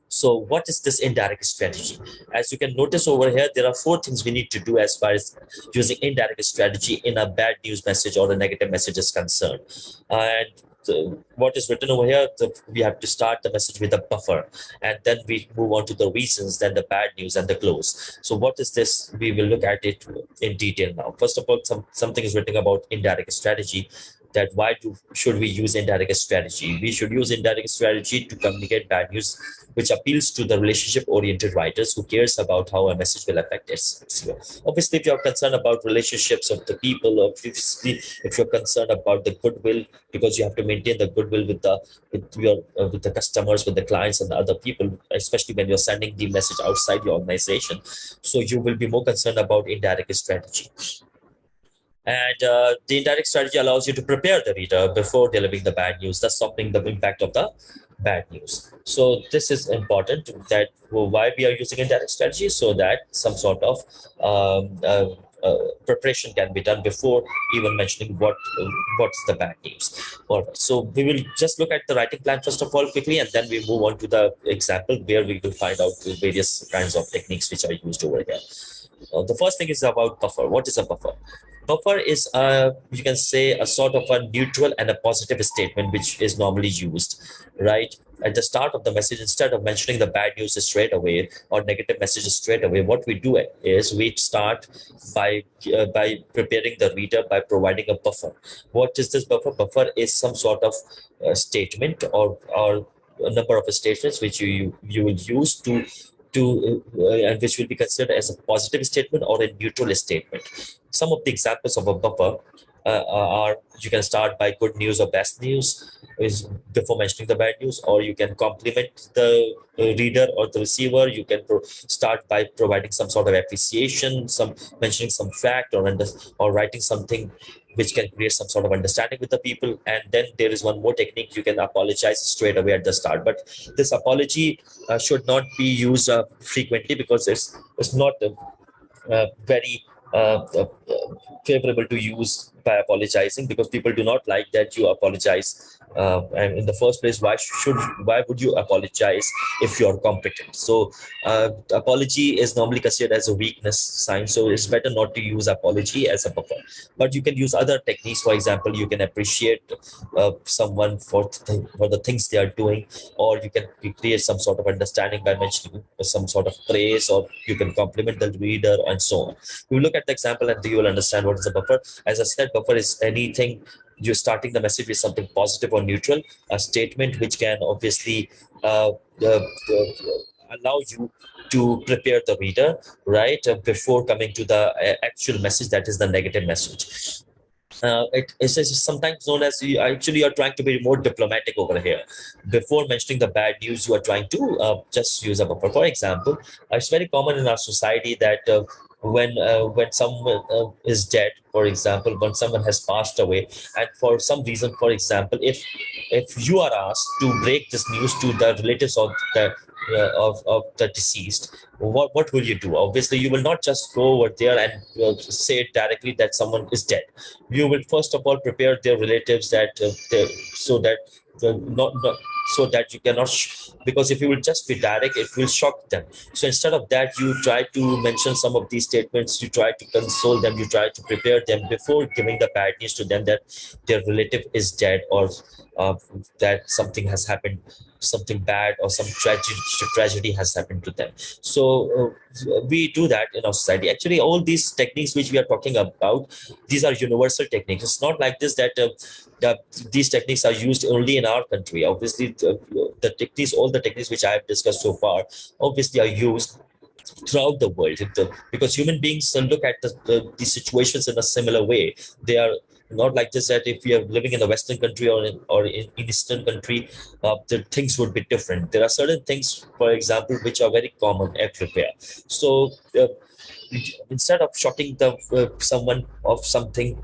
So what is this indirect strategy? As you can notice over here, there are 4 things we need to do as far as using indirect strategy in a bad news message or a negative message is concerned. And what is written over here, we have to start the message with a buffer, and then we move on to the reasons, then the bad news, and the close. So what is this? We will look at it in detail now. First of all, something is written about indirect strategy, that why should we use indirect strategy? We should use indirect strategy to communicate bad news, which appeals to the relationship-oriented writers who cares about how a message will affect us. Obviously, if you're concerned about relationships of the people, obviously, if you're concerned about the goodwill, because you have to maintain the goodwill with the customers, with the clients, and the other people, especially when you're sending the message outside your organization. So you will be more concerned about indirect strategy. And the indirect strategy allows you to prepare the reader before delivering the bad news, thus softening the impact of the bad news. So this is important, that why we are using indirect strategy, so that some sort of preparation can be done before even mentioning what's the bad news. All right, so we will just look at the writing plan first of all quickly, and then we move on to the example where we will find out the various kinds of techniques which are used over here. The first thing is about buffer. What is a buffer? Buffer is, you can say, a sort of a neutral and a positive statement which is normally used, right? At the start of the message, instead of mentioning the bad news straight away or negative messages straight away, what we do is we start by preparing the reader by providing a buffer. What is this buffer? Buffer is some sort of statement or a number of statements which you will use to and which will be considered as a positive statement or a neutral statement. Some of the examples of a buffer are, you can start by good news or best news is before mentioning the bad news, or you can compliment the reader or the receiver. You can start by providing some sort of appreciation, some mentioning some fact, or writing something which can create some sort of understanding with the people. And then there is one more technique. You can apologize straight away at the start, but this apology should not be used frequently, because it's not very favorable to use by apologizing, because people do not like that you apologize. And in the first place, why would you apologize if you're competent? So apology is normally considered as a weakness sign, so it's better not to use apology as a buffer. But you can use other techniques. For example, you can appreciate someone for the things they are doing, or you can create some sort of understanding by mentioning some sort of praise, or you can compliment the reader, and so on. We will look at the example and you will understand what is a buffer. As I said, buffer is anything you're starting the message with something positive or neutral, a statement which can obviously allow you to prepare the reader, right, before coming to the actual message, that is the negative message. It is sometimes known as you actually are trying to be more diplomatic over here. Before mentioning the bad news, you are trying to just use a buffer. For example, it's very common in our society that when someone is dead, for example, when someone has passed away, and for some reason, for example, if you are asked to break this news to the relatives of the deceased, what will you do? Obviously, you will not just go over there and say it directly that someone is dead. You will first of all prepare their relatives that so that not so that you cannot because if you will just be direct, it will shock them. So instead of that, you try to mention some of these statements, you try to console them, you try to prepare them before giving the bad news to them that their relative is dead, or that something has happened, something bad, or some tragedy has happened to them. So we do that in our society. Actually, all these techniques which we are talking about, these are universal techniques. It's not like this that these techniques are used only in our country. Obviously, the techniques, all the techniques which I have discussed so far, obviously are used throughout the world. Because human beings look at the situations in a similar way. They are not like this that if you are living in a Western country or in Eastern country, the things would be different. There are certain things, for example, which are very common everywhere. So instead of shocking the someone of something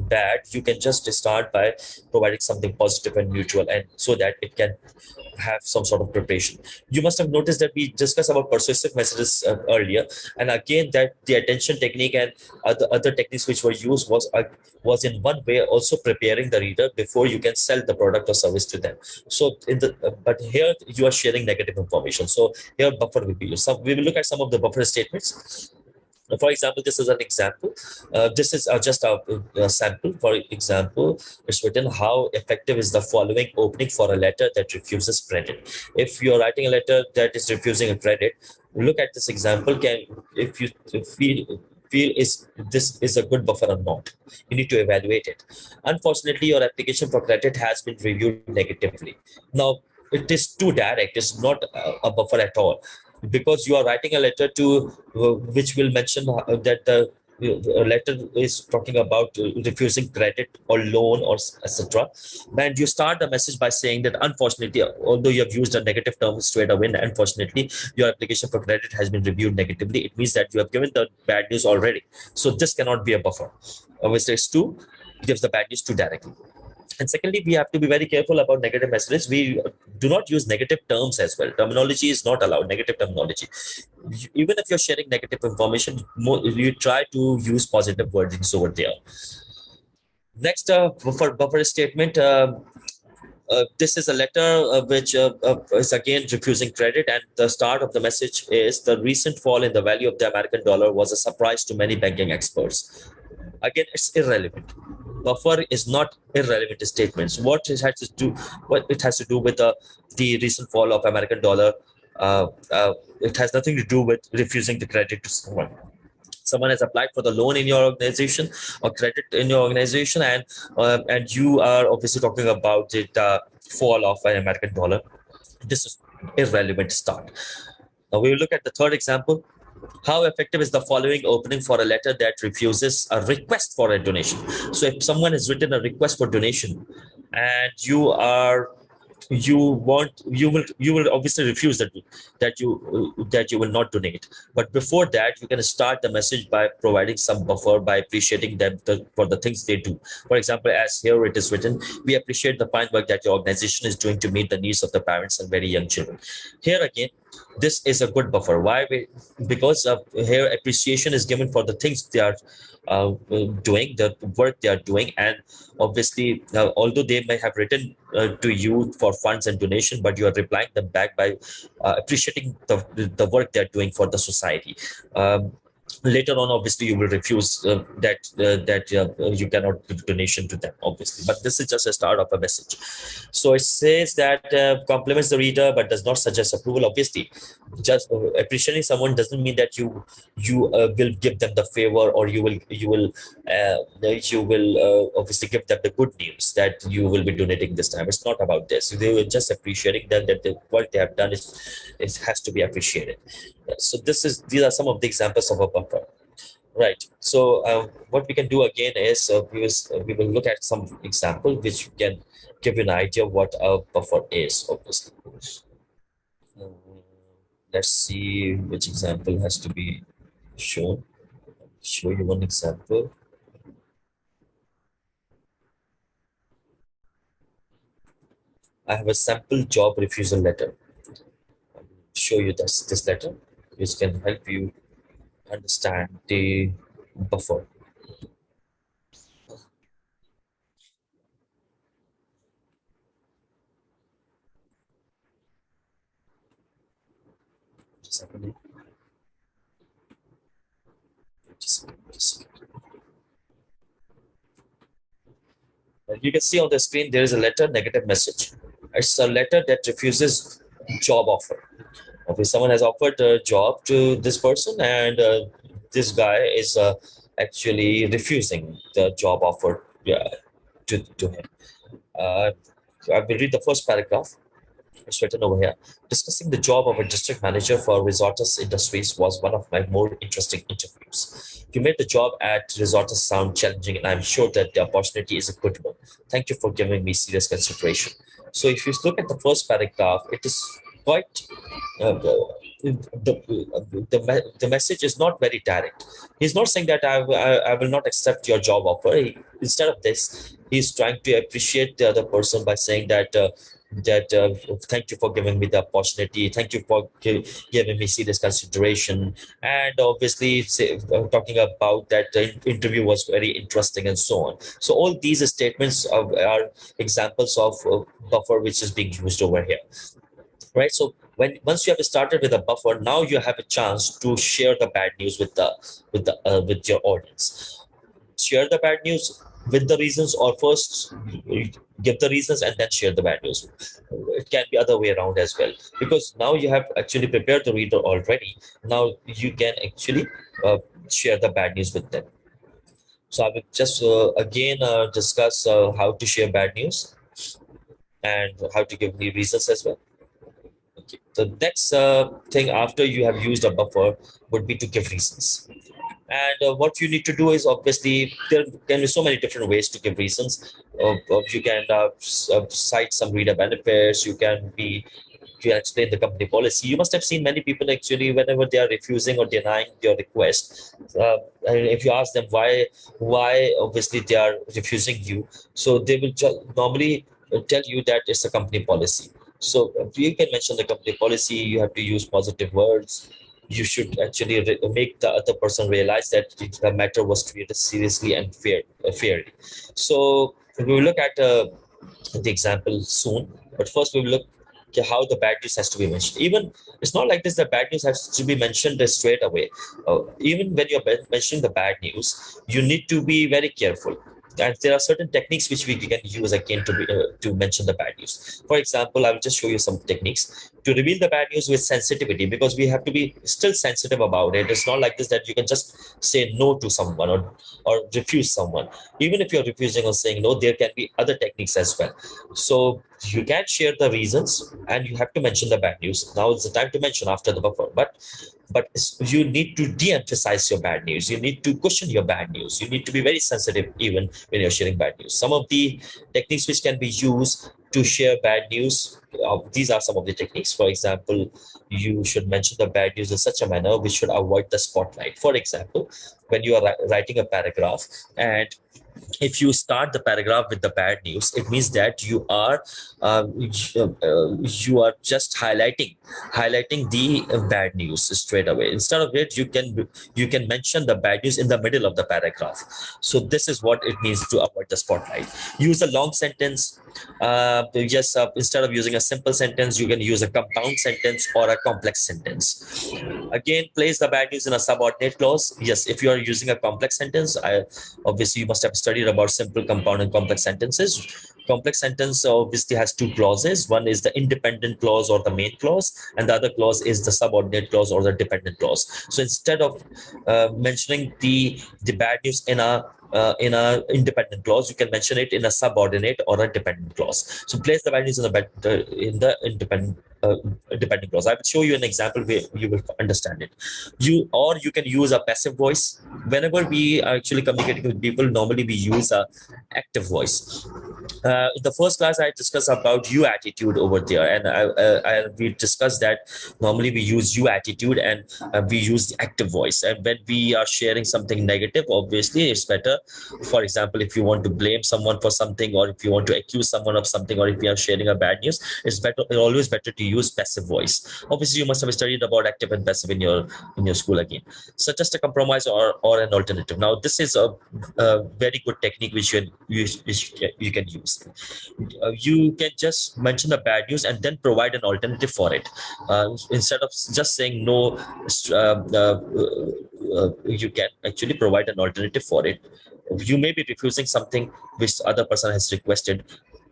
bad, you can just start by providing something positive and neutral, and so that it can have some sort of preparation. You must have noticed that we discussed about persuasive messages earlier, and again that the attention technique and other techniques which were used was in one way also preparing the reader before you can sell the product or service to them. So but here you are sharing negative information. So here buffer will be used. So we will look at some of the buffer statements. For example, this is an example. This is just a sample. For example, it's written, how effective is the following opening for a letter that refuses credit? If you're writing a letter that is refusing a credit, look at this example. If you feel is this is a good buffer or not, you need to evaluate it. Unfortunately, your application for credit has been reviewed negatively. Now, it is too direct. It's not a buffer at all, because you are writing a letter to which will mention that the letter is talking about refusing credit or loan or etc. And you start the message by saying that unfortunately, although you have used a negative term straight away, unfortunately your application for credit has been reviewed negatively. It means that you have given the bad news already. So this cannot be a buffer. Obviously, it's too gives the bad news too directly. And secondly, we have to be very careful about negative messages. We do not use negative terms as well. Terminology is not allowed, negative terminology. Even if you're sharing negative information, you try to use positive wordings over there. Next, buffer statement. This is a letter which is again refusing credit, and the start of the message is, the recent fall in the value of the American dollar was a surprise to many banking experts. Again, it's irrelevant. Buffer is not irrelevant statements. What it has to do with the recent fall of American dollar. It has nothing to do with refusing the credit to someone. Someone has applied for the loan in your organization or credit in your organization, and you are obviously talking about the fall of an American dollar. This is irrelevant start. Now we will look at the third example. How effective is the following opening for a letter that refuses a request for a donation? So if someone has written a request for donation and you will obviously refuse that you will not donate. But before that, you can start the message by providing some buffer, by appreciating them for the things they do. For example, as here it is written, we appreciate the fine work that your organization is doing to meet the needs of the parents and very young children. Here again, this is a good buffer. Why? Because here appreciation is given for the things they are doing, the work they are doing. And obviously, although they may have written to you for funds and donation, but you are replying them back by appreciating the work they're doing for the society. Later on, obviously, you will refuse that you cannot give donation to them, obviously. But this is just a start of a message. So it says that compliments the reader but does not suggest approval. Obviously, just appreciating someone doesn't mean that you will give them the favor, or you will obviously give them the good news that you will be donating this time. It's not about this. They were just appreciating them, that what they have done is has to be appreciated. So these are some of the examples of a buffer. Right. So what we can do again is we will look at some example which can give you an idea what a buffer is. Obviously, uh, let's see which example has to be shown. Show you one example. I have a sample job refusal letter. Show you this letter, which can help you understand the buffer. Just a minute. Just You can see on the screen there is a letter, negative message. It's a letter that refuses job offer. Okay, someone has offered a job to this person, and this guy is actually refusing the job offer, yeah, to him. Uh, I will read the first paragraph. It's written over here. Discussing the job of a district manager for Resorts Industries was one of my more interesting interviews. You made the job at Resorts sound challenging, and I'm sure that the opportunity is a good one. Thank you for giving me serious consideration. So, if you look at the first paragraph, it is quite the message is not very direct. He's not saying that I will not accept your job offer. Instead of this, he's trying to appreciate the other person by saying that thank you for giving me the opportunity, thank you for giving me serious consideration, and obviously talking about that the interview was very interesting and so on. So all these statements are examples of buffer which is being used over here, right? So when once you have started with a buffer, now you have a chance to share the bad news with your audience. Share the bad news with the reasons, or first give the reasons and then share the bad news. It can be other way around as well, because now you have actually prepared the reader already. Now you can actually share the bad news with them. So I will just again discuss how to share bad news and how to give the reasons as well. Okay. The next thing after you have used a buffer would be to give reasons. And what you need to do is, obviously there can be so many different ways to give reasons. You can cite some reader benefits. You can explain the company policy. You must have seen many people actually whenever they are refusing or denying your request. And if you ask them why obviously they are refusing you, so they will normally tell you that it's a company policy. So you can mention the company policy. You have to use positive words. You should actually make the other person realize that the matter was treated seriously and fairly. So we will look at the example soon, but first we will look at how the bad news has to be mentioned. Even it's not like this, the bad news has to be mentioned straight away. Even when you're mentioning the bad news, you need to be very careful. And there are certain techniques which we can use again to mention the bad news. For example, I will just show you some techniques to reveal the bad news with sensitivity, because we have to be still sensitive about it. It's not like this that you can just say no to someone, or refuse someone. Even if you're refusing or saying no, there can be other techniques as well. So you can share the reasons and you have to mention the bad news. Now it's the time to mention after the buffer, but you need to de-emphasize your bad news. You need to cushion your bad news. You need to be very sensitive even when you're sharing bad news. Some of the techniques which can be used to share bad news, these are some of the techniques. For example, you should mention the bad news in such a manner which should avoid the spotlight. For example, when you are writing a paragraph, and if you start the paragraph with the bad news, it means that you are just highlighting the bad news straight away. Instead of it, you can mention the bad news in the middle of the paragraph. So this is what it means to avoid the spotlight. Use a long sentence. Just instead of using a simple sentence, you can use a compound sentence or a complex sentence. Again, place the bad news in a subordinate clause. Yes, if you are using a complex sentence, obviously you must have studied about simple, compound, and complex sentences. Complex sentence obviously has two clauses. One is the independent clause or the main clause, and the other clause is the subordinate clause or the dependent clause. So instead of mentioning the bad news in a in a independent clause, you can mention it in a subordinate or a dependent clause. So place the bad news in the dependent clause. I will show you an example where you will understand it. You can use a passive voice. Whenever we are actually communicating with people, normally we use a active voice. In the first class, I discussed about you attitude over there, and we discussed that normally we use you attitude, and we use the active voice. And when we are sharing something negative, obviously it's better. For example, if you want to blame someone for something, or if you want to accuse someone of something, or if you are sharing a bad news, it's always better to use passive voice. Obviously, you must have studied about active and passive in your school again. So just a compromise or an alternative. Now, this is a very good technique which you can use. You can just mention the bad news and then provide an alternative for it. Instead of just saying no, you can actually provide an alternative for it. You may be refusing something which the other person has requested.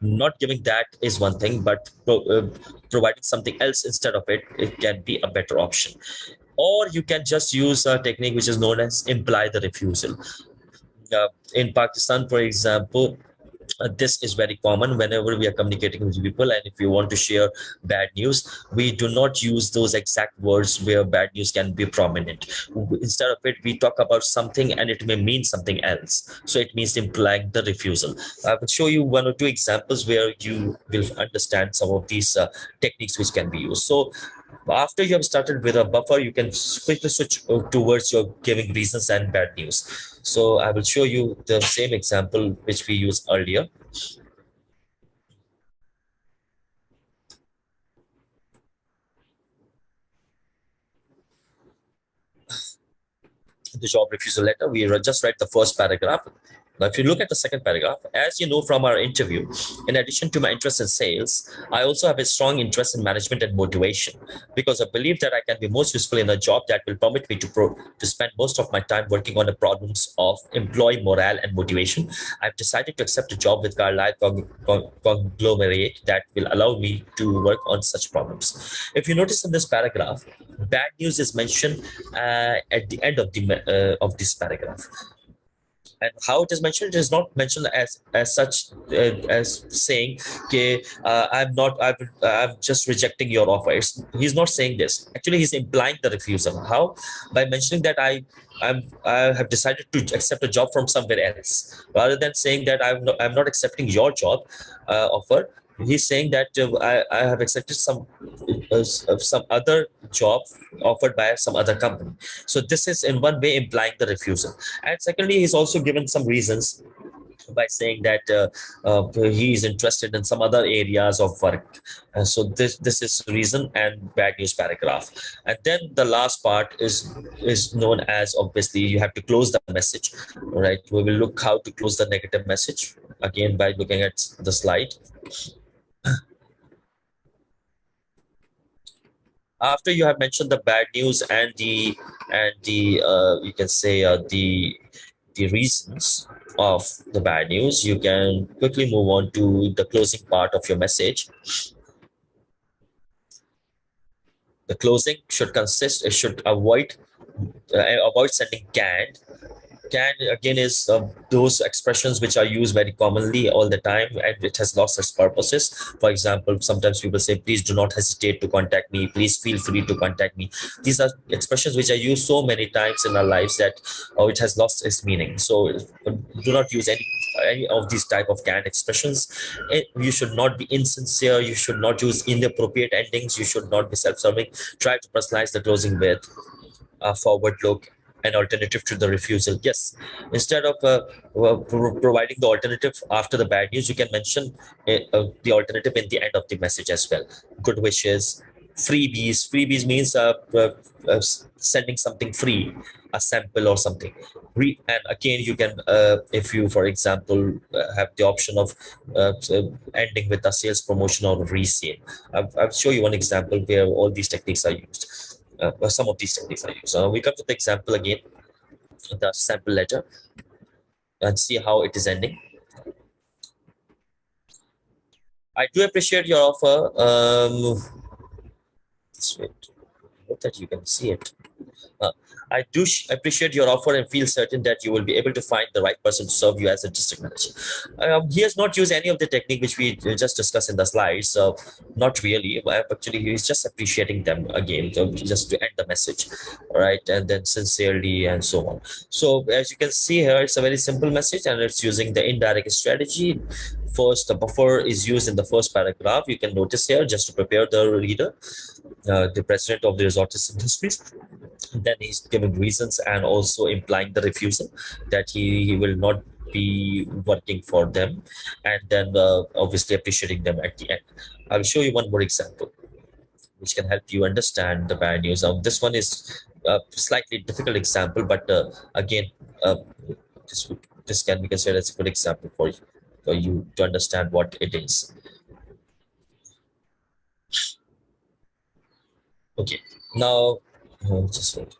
Not giving that is one thing, but providing something else instead of it can be a better option. Or you can just use a technique which is known as imply the refusal. In Pakistan, for example, this is very common whenever we are communicating with people, and if you want to share bad news, we do not use those exact words where bad news can be prominent. Instead of it, we talk about something and it may mean something else, so it means implying the refusal. I will show you one or two examples where you will understand some of these techniques which can be used. So after you have started with a buffer, you can quickly switch towards your giving reasons and bad news. So I will show you the same example which we used earlier. The job refusal letter, we just write the first paragraph. Now, if you look at the second paragraph, as you know from our interview, in addition to my interest in sales, I also have a strong interest in management and motivation, because I believe that I can be most useful in a job that will permit me to spend most of my time working on the problems of employee morale and motivation. I've decided to accept a job with Carlyle conglomerate that will allow me to work on such problems. If you notice in this paragraph, bad news is mentioned at the end of this paragraph. And how it is mentioned, it is not mentioned as such, as saying, okay, I'm just rejecting your offer. He's not saying this. Actually, he's implying the refusal. How? By mentioning that I have decided to accept a job from somewhere else, rather than saying that I'm not accepting your job offer. He's saying that I have accepted some other job offered by some other company. So this is in one way implying the refusal. And secondly, he's also given some reasons by saying that he is interested in some other areas of work. So this is reason and bad news paragraph. And then the last part is known as, obviously, you have to close the message. Right? We will look how to close the negative message again by looking at the slide. After you have mentioned the bad news and the you can say the reasons of the bad news, you can quickly move on to the closing part of your message. The closing should consist, it should avoid sending canned. Can again is those expressions which are used very commonly all the time, and it has lost its purposes. For example, sometimes people say, please do not hesitate to contact me, please feel free to contact me. These are expressions which are used so many times in our lives that it has lost its meaning. So do not use any of these type of canned expressions. You should not be insincere, you should not use inappropriate endings, you should not be self-serving. Try to personalize the closing with a forward look, an alternative to the refusal. Yes, instead of providing the alternative after the bad news, you can mention the alternative in the end of the message as well. Good wishes, freebies. Freebies means sending something free, a sample or something. And again, you can, if you, for example, have the option of ending with a sales promotion or resale. I'll show you one example where all these techniques are used. Some of these techniques are used. We come to the example again, the sample letter, and see how it is ending. I do appreciate your offer. Let's wait, hope that you can see it. Uh, I do appreciate your offer and feel certain that you will be able to find the right person to serve you as a district manager. He has not used any of the technique which we just discussed in the slides. So not really. Actually, he's just appreciating them again, so just to end the message, right? And then sincerely and so on. So as you can see here, it's a very simple message, and it's using the indirect strategy. First, the buffer is used in the first paragraph. You can notice here, just to prepare the reader, the president of the resorts industries. Then he's giving reasons and also implying the refusal that he will not be working for them, and then obviously appreciating them at the end. I'll show you one more example which can help you understand the bad news. This one is a slightly difficult example, but again, this, this can be considered as a good example for you to understand what it is. Okay, now just wait.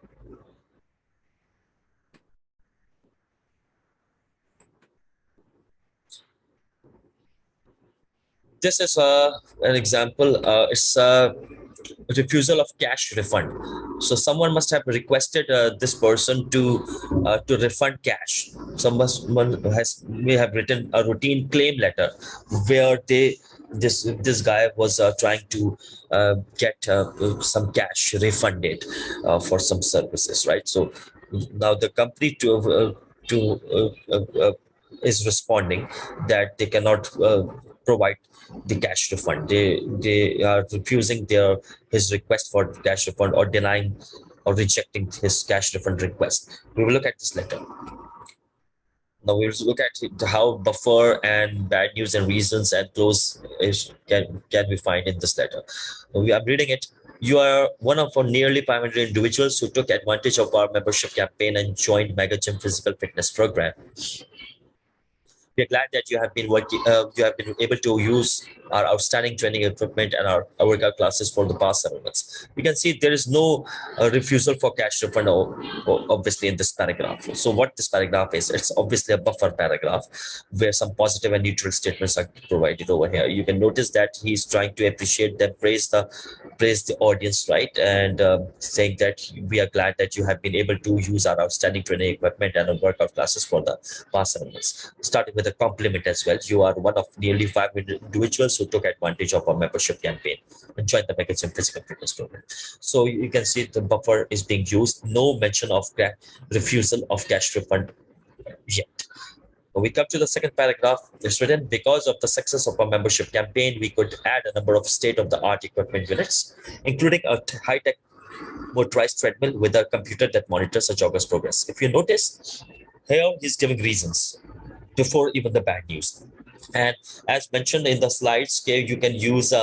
This is an example. It's a refusal of cash refund. So someone must have requested this person to refund cash. Someone may have written a routine claim letter where this guy was trying to get some cash refunded for some services, right? So now the company is responding that they cannot provide the cash refund. They are refusing his request for cash refund, or denying or rejecting his cash refund request. We will look at this letter. Now we will look at how buffer and bad news and reasons and close can we find in this letter. I'm reading it. You are one of our nearly 500 individuals who took advantage of our membership campaign and joined Mega Gym Physical Fitness Program. We are glad that you have been able to use our outstanding training equipment and our workout classes for the past 7 months. You can see there is no refusal for cash refund, obviously, in this paragraph. So what this paragraph is, it's obviously a buffer paragraph where some positive and neutral statements are provided over here. You can notice that he's trying to appreciate them, praise the audience, right? And saying that we are glad that you have been able to use our outstanding training equipment and our workout classes for the past 7 months. Starting with a compliment as well. You are one of nearly 500 individuals who took advantage of our membership campaign and joined the Mega Gym Physical Fitness Program. So you can see the buffer is being used. No mention of refusal of cash refund yet. We come to the second paragraph. It's written, because of the success of our membership campaign, we could add a number of state-of-the-art equipment units, including a high-tech motorized treadmill with a computer that monitors a jogger's progress. If you notice, here he's giving reasons before even the bad news. And as mentioned in the slides, you can use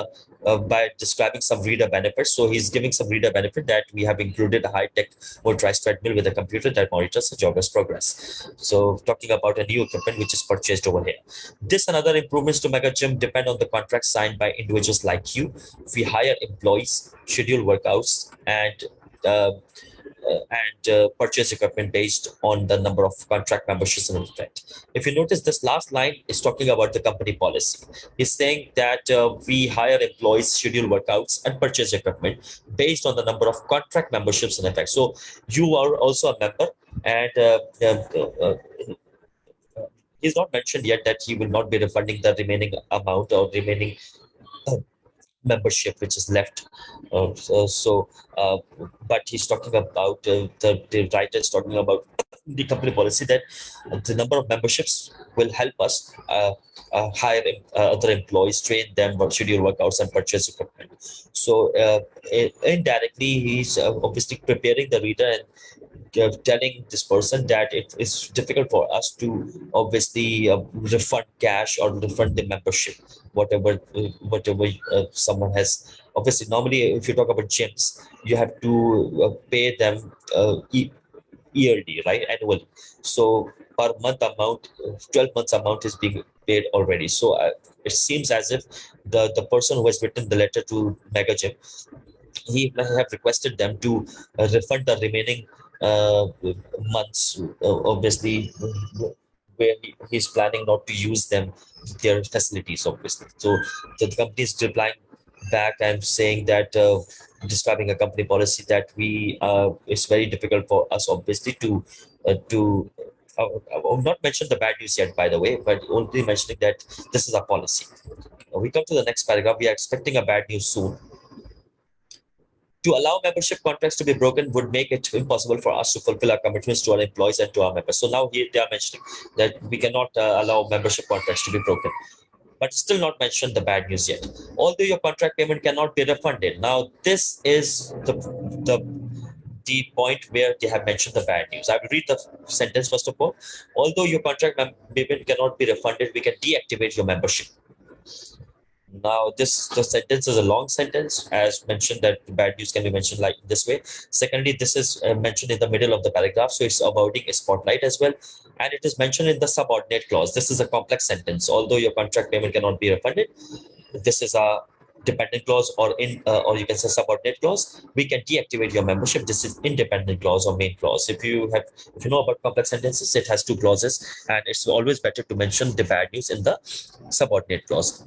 by describing some reader benefits. So he's giving some reader benefit that we have included a high-tech motorized treadmill with a computer that monitors the jogger's progress. So talking about a new equipment which is purchased over here. This and other improvements to Mega Gym depend on the contracts signed by individuals like you. We hire employees, schedule workouts, and purchase equipment based on the number of contract memberships in effect. If you notice, this last line is talking about the company policy. He's saying that we hire employees, schedule workouts, and purchase equipment based on the number of contract memberships in effect. So you are also a member, and he's not mentioned yet that he will not be refunding the remaining amount or remaining membership which is left. But he's talking about the writer is talking about the company policy that the number of memberships will help us hire other employees, train them, schedule workouts, and purchase equipment. So indirectly, he's obviously preparing the reader and telling this person that it is difficult for us to obviously refund cash or refund the membership, whatever someone has. Obviously, normally, if you talk about gyms, you have to pay them yearly, right? Annually. So per month amount, 12 months amount is being paid already. So it seems as if the person who has written the letter to Mega Gym, he may have requested them to refund the remaining months, obviously, where he's planning not to use them, their facilities, obviously. So the company is replying back and saying that describing a company policy that we it's very difficult for us obviously to I'll not mention the bad news yet, by the way, but only mentioning that this is our policy. We come to the next paragraph. We are expecting a bad news soon. To allow membership contracts to be broken would make it impossible for us to fulfill our commitments to our employees and to our members. So now here they are mentioning that we cannot allow membership contracts to be broken, but still not mentioned the bad news yet. Although your contract payment cannot be refunded. Now this is the point where they have mentioned the bad news. I will read the sentence first of all. Although your contract payment cannot be refunded, we can deactivate your membership. Now, this the sentence is a long sentence, as mentioned that bad news can be mentioned like this way. Secondly, this is mentioned in the middle of the paragraph, so it's avoiding a spotlight as well, and it is mentioned in the subordinate clause. This is a complex sentence. Although your contract payment cannot be refunded, this is a dependent clause or you can say subordinate clause. We can deactivate your membership. This is independent clause or main clause. If you know about complex sentences, it has two clauses, and it's always better to mention the bad news in the subordinate clause.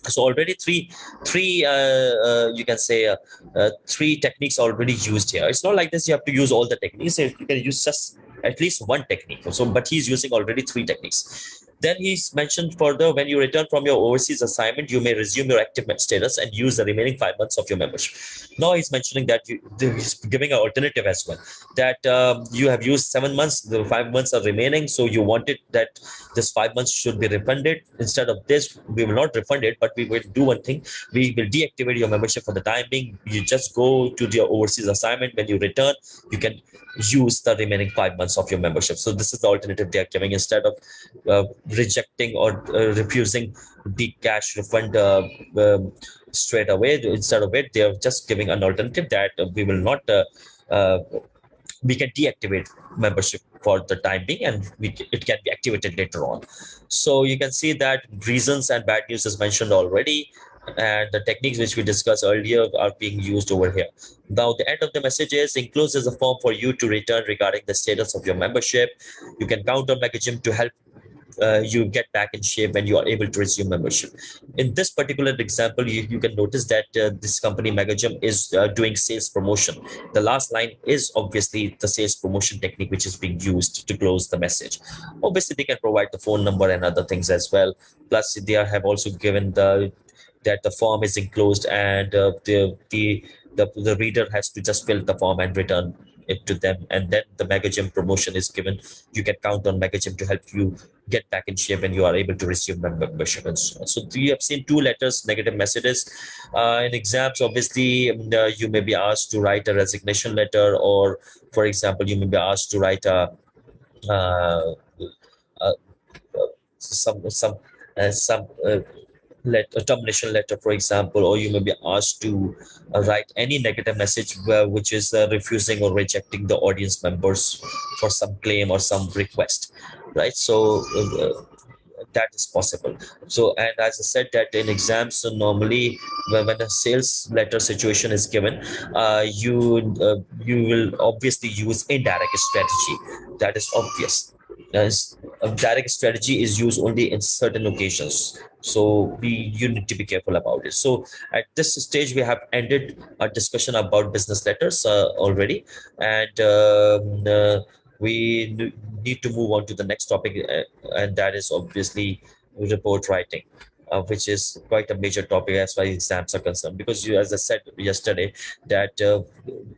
So already three you can say three techniques already used here. It's not like this you have to use all the techniques. You can use just at least one technique. So but he's using already three techniques. Then he's mentioned further, when you return from your overseas assignment, you may resume your active status and use the remaining 5 months of your membership. Now he's mentioning that he's giving an alternative as well, that you have used 7 months, the 5 months are remaining, so you wanted that this 5 months should be refunded. Instead of this, we will not refund it, but we will do one thing. We will deactivate your membership for the time being. You just go to your overseas assignment. When you return, you can use the remaining 5 months of your membership. So this is the alternative they are giving. Instead of rejecting or refusing the cash refund straight away, instead of it, they are just giving an alternative that we will not uh, we can deactivate membership for the time being, and it can be activated later on. So you can see that reasons and bad news is mentioned already, and the techniques which we discussed earlier are being used over here. Now the end of the message is encloses a form for you to return regarding the status of your membership. You can count on Megagym to help you get back in shape when you are able to resume membership. In this particular example, you can notice that this company Megagym is doing sales promotion. The last line is obviously the sales promotion technique which is being used to close the message. Obviously, they can provide the phone number and other things as well. Plus, they have also given that the form is enclosed, and the reader has to just fill the form and return it to them, and then the Megagym promotion is given. You can count on Megagym to help you get back in shape and you are able to resume membership and so on. So you have seen two letters, negative messages. In exams, obviously, you may be asked to write a resignation letter, or for example, you may be asked to write uh, uh, some some a termination letter, for example, or you may be asked to write any negative message which is refusing or rejecting the audience members for some claim or some request, right? So that is possible. So, and as I said, that in exams, so normally when a sales letter situation is given, you will obviously use indirect strategy. That is obvious. As a direct strategy is used only in certain occasions, so you need to be careful about it. So at this stage we have ended our discussion about business letters already, and we need to move on to the next topic, and that is obviously report writing, which is quite a major topic as far as exams are concerned, because you, as I said yesterday, that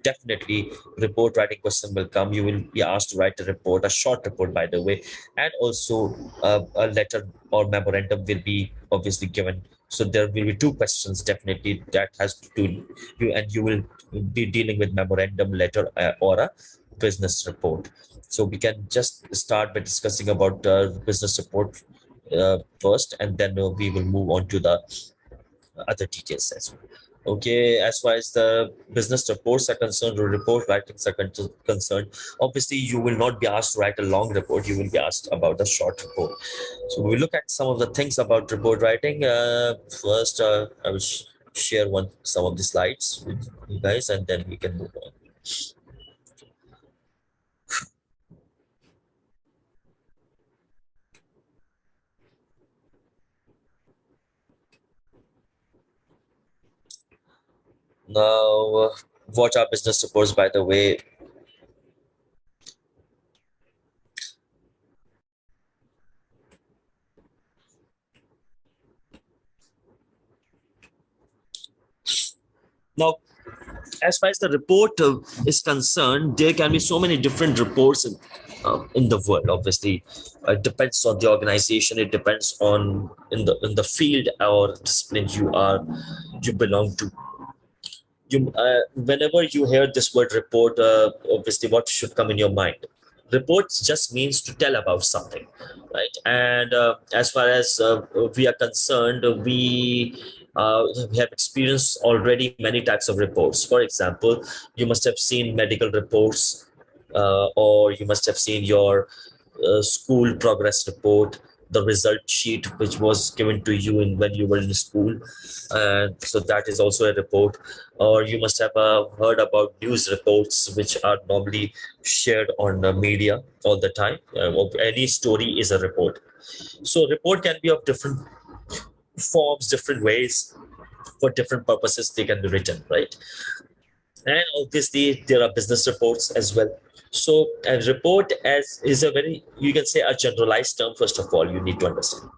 definitely report writing question will come. You will be asked to write a report, a short report, by the way, and also a letter or memorandum will be obviously given. So there will be two questions definitely that has to do you, and you will be dealing with memorandum, letter, or a business report. So we can just start by discussing about business report first, and then we will move on to the other details as well. Okay, as far as the business reports are concerned, or report writings are concerned, obviously you will not be asked to write a long report. You will be asked about a short report. So we look at some of the things about report writing. First, I will share some of the slides with you guys, and then we can move on. Now, what are business reports, by the way? Now, as far as the report is concerned, there can be so many different reports in the world. Obviously, it depends on the organization. It depends on in the field or discipline you belong to. Whenever you hear this word report, obviously, what should come in your mind? Reports just means to tell about something, right? And as far as we are concerned, we have experienced already many types of reports. For example, you must have seen medical reports, or you must have seen your school progress report, the result sheet which was given to you when you were in school, and so that is also a report. Or you must have heard about news reports which are normally shared on media all the time. Any story is a report. So report can be of different forms, different ways, for different purposes they can be written, right? And obviously there are business reports as well. So a report as is a very, you can say, a generalized term. First of all, you need to understand,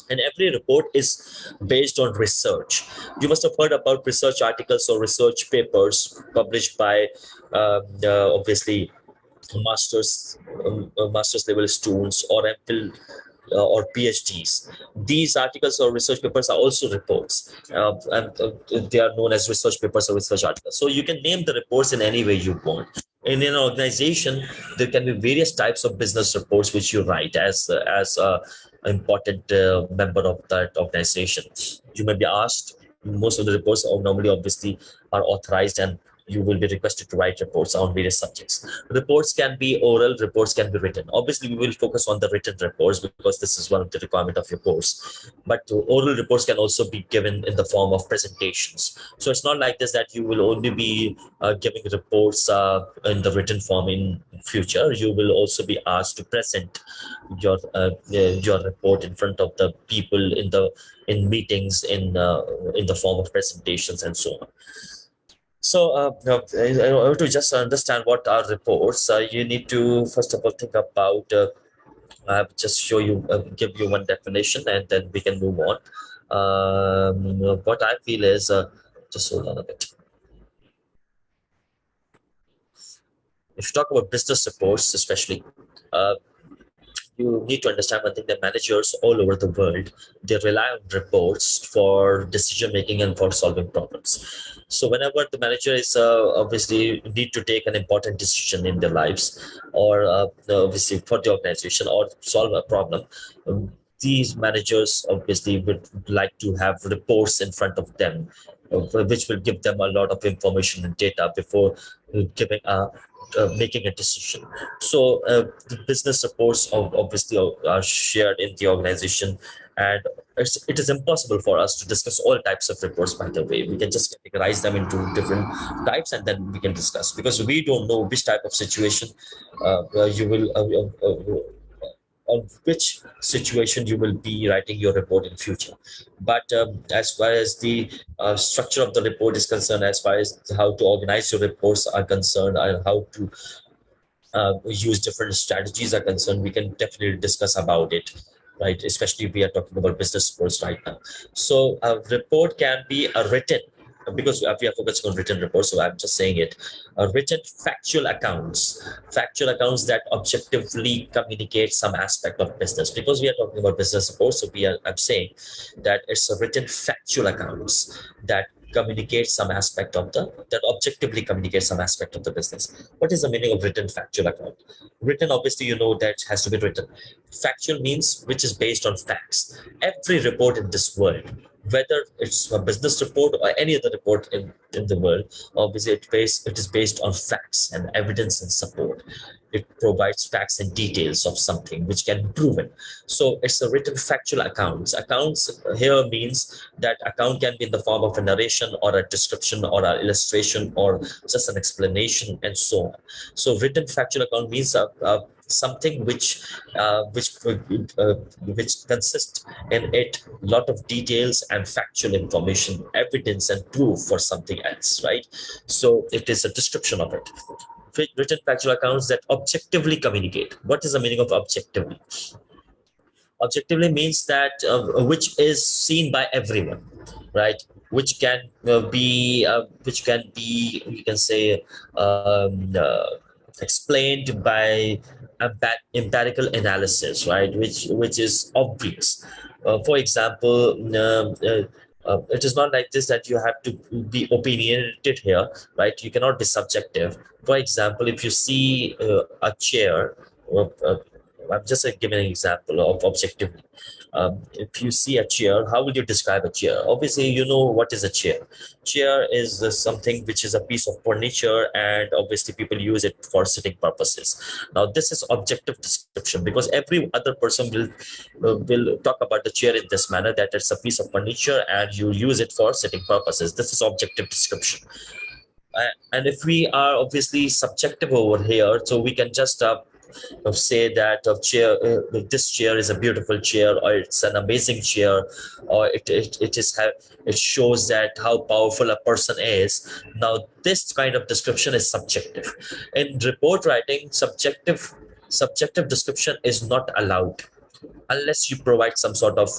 and every report is based on research. You must have heard about research articles or research papers published by obviously master's level students or MPhil or PhDs. These articles or research papers are also reports, and they are known as research papers or research articles. So you can name the reports in any way you want. In an organization, there can be various types of business reports which you write as a important member of that organization. You may be asked. Most of the reports are normally, obviously, are authorized, and you will be requested to write reports on various subjects. Reports can be oral, reports can be written. Obviously, we will focus on the written reports because this is one of the requirement of your course. But oral reports can also be given in the form of presentations. So it's not like this that you will only be giving reports in the written form in future. You will also be asked to present your report in front of the people in meetings in the form of presentations and so on. So, in order to just understand what are reports, you need to first of all think about. I'll just show you, give you one definition, and then we can move on. What I feel is, just hold on a bit. If you talk about business reports, especially, uh, you need to understand one thing, that managers all over the world, they rely on reports for decision making and for solving problems. So whenever the manager is obviously need to take an important decision in their lives, or obviously for the organization or solve a problem, these managers obviously would like to have reports in front of them, which will give them a lot of information and data before giving a making a decision. So the business reports obviously are shared in the organization, and it is impossible for us to discuss all types of reports. By the way, we can just categorize them into different types, and then we can discuss, because we don't know which type of situation you will on which situation you will be writing your report in future. But as far as the structure of the report is concerned, as far as how to organize your reports are concerned, and how to use different strategies are concerned, we can definitely discuss about it, right? Especially if we are talking about business reports right now. So a report can be a written, because we are focusing on written reports, so I'm just saying it. Written factual accounts that objectively communicate some aspect of business. Because we are talking about business reports, so I'm saying that it's a written factual accounts that communicate some aspect of that objectively communicate some aspect of the business. What is the meaning of written factual account? Written, obviously, you know that has to be written. Factual means which is based on facts. Every report in this world, whether it's a business report or any other report in the world, obviously it is based on facts and evidence and support. It provides facts and details of something which can be proven. So it's a written factual accounts. Accounts here means that account can be in the form of a narration or a description or an illustration or just an explanation and so on. So written factual account means something which consists in it a lot of details and factual information, evidence and proof for something else, right? So it is a description of it. Written factual accounts that objectively communicate. What is the meaning of objectively? Objectively means that which is seen by everyone, right? Which can be you can say explained by empirical analysis, right? Which is obvious. For example, it is not like this that you have to be opinionated here, right? You cannot be subjective. For example, if you see a chair, I'm just giving an example of objectively. If you see a chair, how will you describe a chair? Obviously, you know what is a chair. Chair is something which is a piece of furniture, and obviously people use it for sitting purposes. Now, this is objective description because every other person will talk about the chair in this manner, that it's a piece of furniture and you use it for sitting purposes. This is objective description. And if we are obviously subjective over here, so we can just say that this chair is a beautiful chair, or it's an amazing chair, or it shows that how powerful a person is. Now, this kind of description is subjective. In report writing, subjective description is not allowed unless you provide some sort of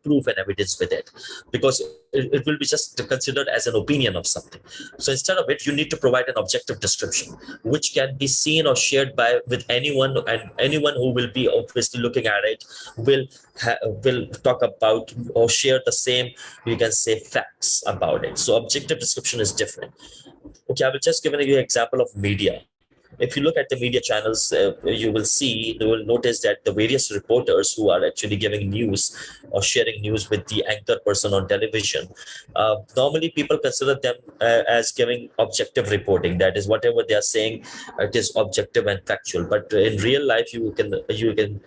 proof and evidence with it, because it will be just considered as an opinion of something. So instead of it, you need to provide an objective description which can be seen or shared with anyone, and anyone who will be obviously looking at it will talk about or share the same, you can say, facts about it. So objective description is different. Okay, I will just give you an example of media. If you look at the media channels, you will notice that the various reporters who are actually giving news or sharing news with the anchor person on television, normally people consider them as giving objective reporting. That is, whatever they are saying, it is objective and factual. But in real life, you can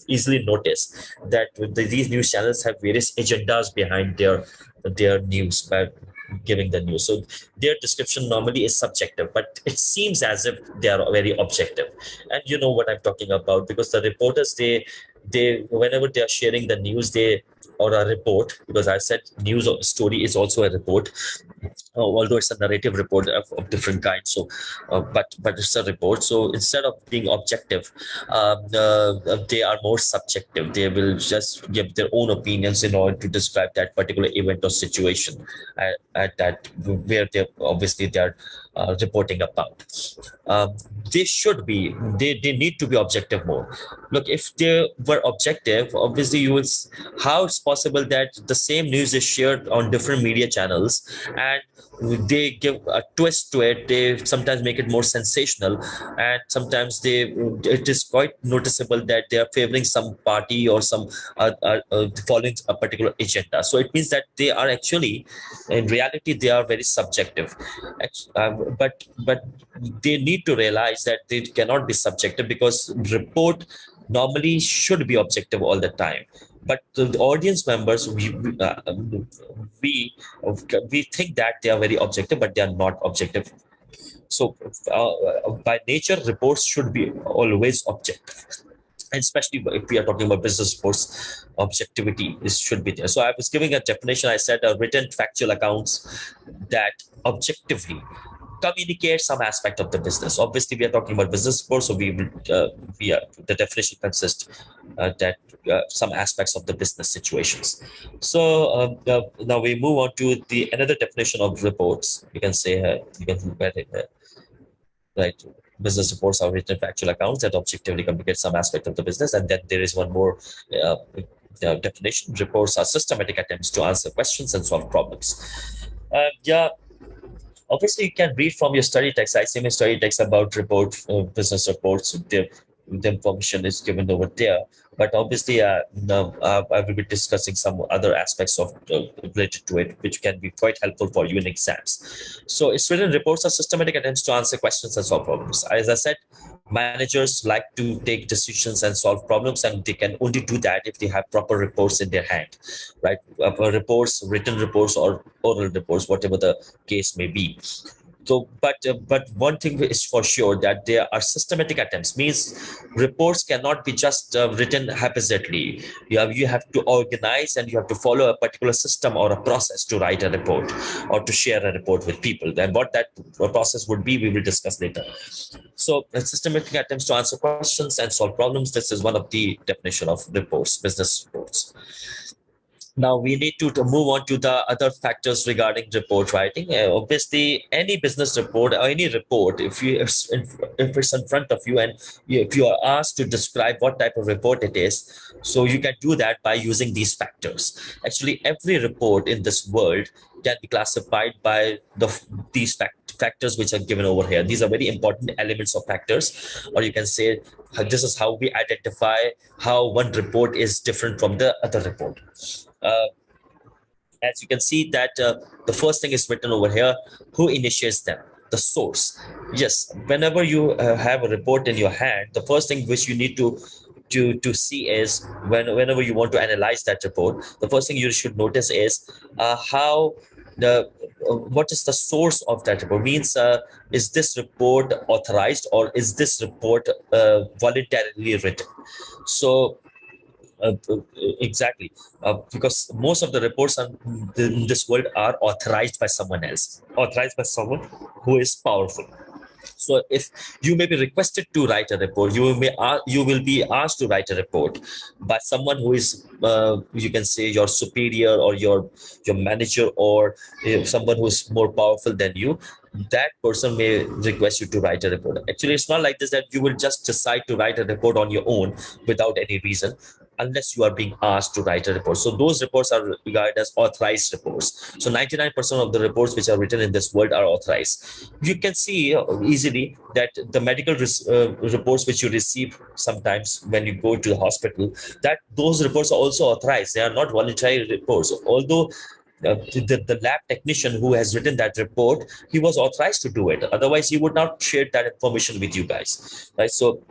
easily notice that these news channels have various agendas behind their news by giving the news. So their description normally is subjective, but it seems as if they are very objective. And you know what I'm talking about, because the reporters, they whenever they are sharing the news, or a report, because I said news or story is also a report, although it's a narrative report of different kinds. So but it's a report. So instead of being objective, they are more subjective. They will just give their own opinions in order to describe that particular event or situation at that where they are reporting about. They need to be objective more. Look, if they were objective, obviously how it's possible that the same news is shared on different media channels and they give a twist to it. They sometimes make it more sensational, and sometimes it is quite noticeable that they are favoring some party or some following a particular agenda. So it means that they are actually, in reality, they are very subjective. But they need to realize that they cannot be subjective, because report normally should be objective all the time. But the audience members, we think that they are very objective, but they are not objective. So by nature, reports should be always objective. And especially if we are talking about business reports, objectivity should be there. So I was giving a definition. I said written factual accounts that objectively communicate some aspect of the business. Obviously, we are talking about business reports, so the definition consists that some aspects of the business situations. So now we move on to another definition of reports. You can say you can look at it right. Business reports are written factual accounts that objectively communicate some aspect of the business, and then there is one more definition. Reports are systematic attempts to answer questions and solve problems. Obviously, you can read from your study text. I see my study text about business reports. The information is given over there. But obviously, now I will be discussing some other aspects of related to it, which can be quite helpful for you in exams. So, it's written reports are systematic attempts to answer questions and solve problems. As I said, managers like to take decisions and solve problems, and they can only do that if they have proper reports in their hand, right? Reports, written reports or oral reports, whatever the case may be. but one thing is for sure, that there are systematic attempts. Means reports cannot be just written haphazardly. You have to organize, and you have to follow a particular system or a process to write a report or to share a report with people. And what that process would be, we will discuss later. So systematic attempts to answer questions and solve problems. This is one of the definition of reports, business reports. Now we need to move on to the other factors regarding report writing. Obviously, any business report or any report, if it's in front of you, and if you are asked to describe what type of report it is, so you can do that by using these factors. Actually, every report in this world can be classified by these factors which are given over here. These are very important elements of factors, or you can say this is how we identify how one report is different from the other report. uh, as you can see that the first thing is written over here: who initiates them, the source. Yes, whenever you have a report in your hand, the first thing which you need to see is, whenever you want to analyze that report, the first thing you should notice is how the what is the source of that report. Means is this report authorized, or is this report voluntarily written? So exactly, because most of the reports in this world are authorized by someone else, authorized by someone who is powerful. So if you may be requested to write a report, you will be asked to write a report by someone who is, you can say, your superior, or your manager, or someone who is more powerful than you. That person may request you to write a report. Actually, it's not like this, that you will just decide to write a report on your own without any reason, unless you are being asked to write a report. So those reports are regarded as authorized reports. So 99% of the reports which are written in this world are authorized. You can see easily that the medical reports which you receive sometimes when you go to the hospital, that those reports are also authorized. They are not voluntary reports. Although the lab technician who has written that report, he was authorized to do it. Otherwise, he would not share that information with you guys, right? So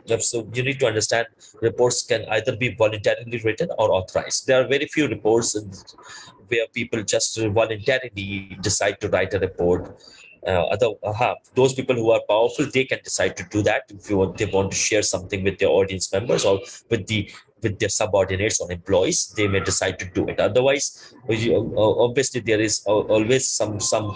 you need to understand, reports can either be voluntarily written or authorized. There are very few reports where people just voluntarily decide to write a report. Those people who are powerful, they can decide to do that. If they want to share something with their audience members, or with their subordinates or employees, they may decide to do it. Otherwise, obviously there is always some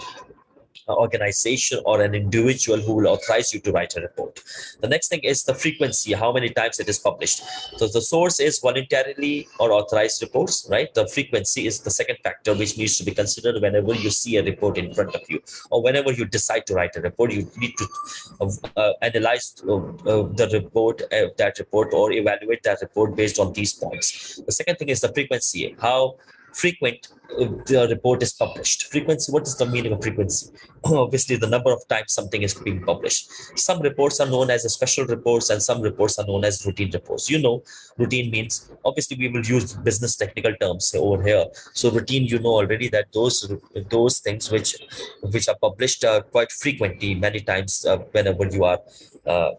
organization or an individual who will authorize you to write a report. The next thing is the frequency, how many times it is published. So the source is voluntarily or authorized reports, right? The frequency is the second factor which needs to be considered whenever you see a report in front of you, or whenever you decide to write a report. You need to analyze that report, or evaluate that report based on these points. The second thing is the frequency, how frequent the report is published. Frequency, what is the meaning of frequency? Obviously, the number of times something is being published. Some reports are known as special reports, and some reports are known as routine reports. Routine means, obviously we will use business technical terms over here. So routine, already that those things which are published quite frequently, many times, whenever uh,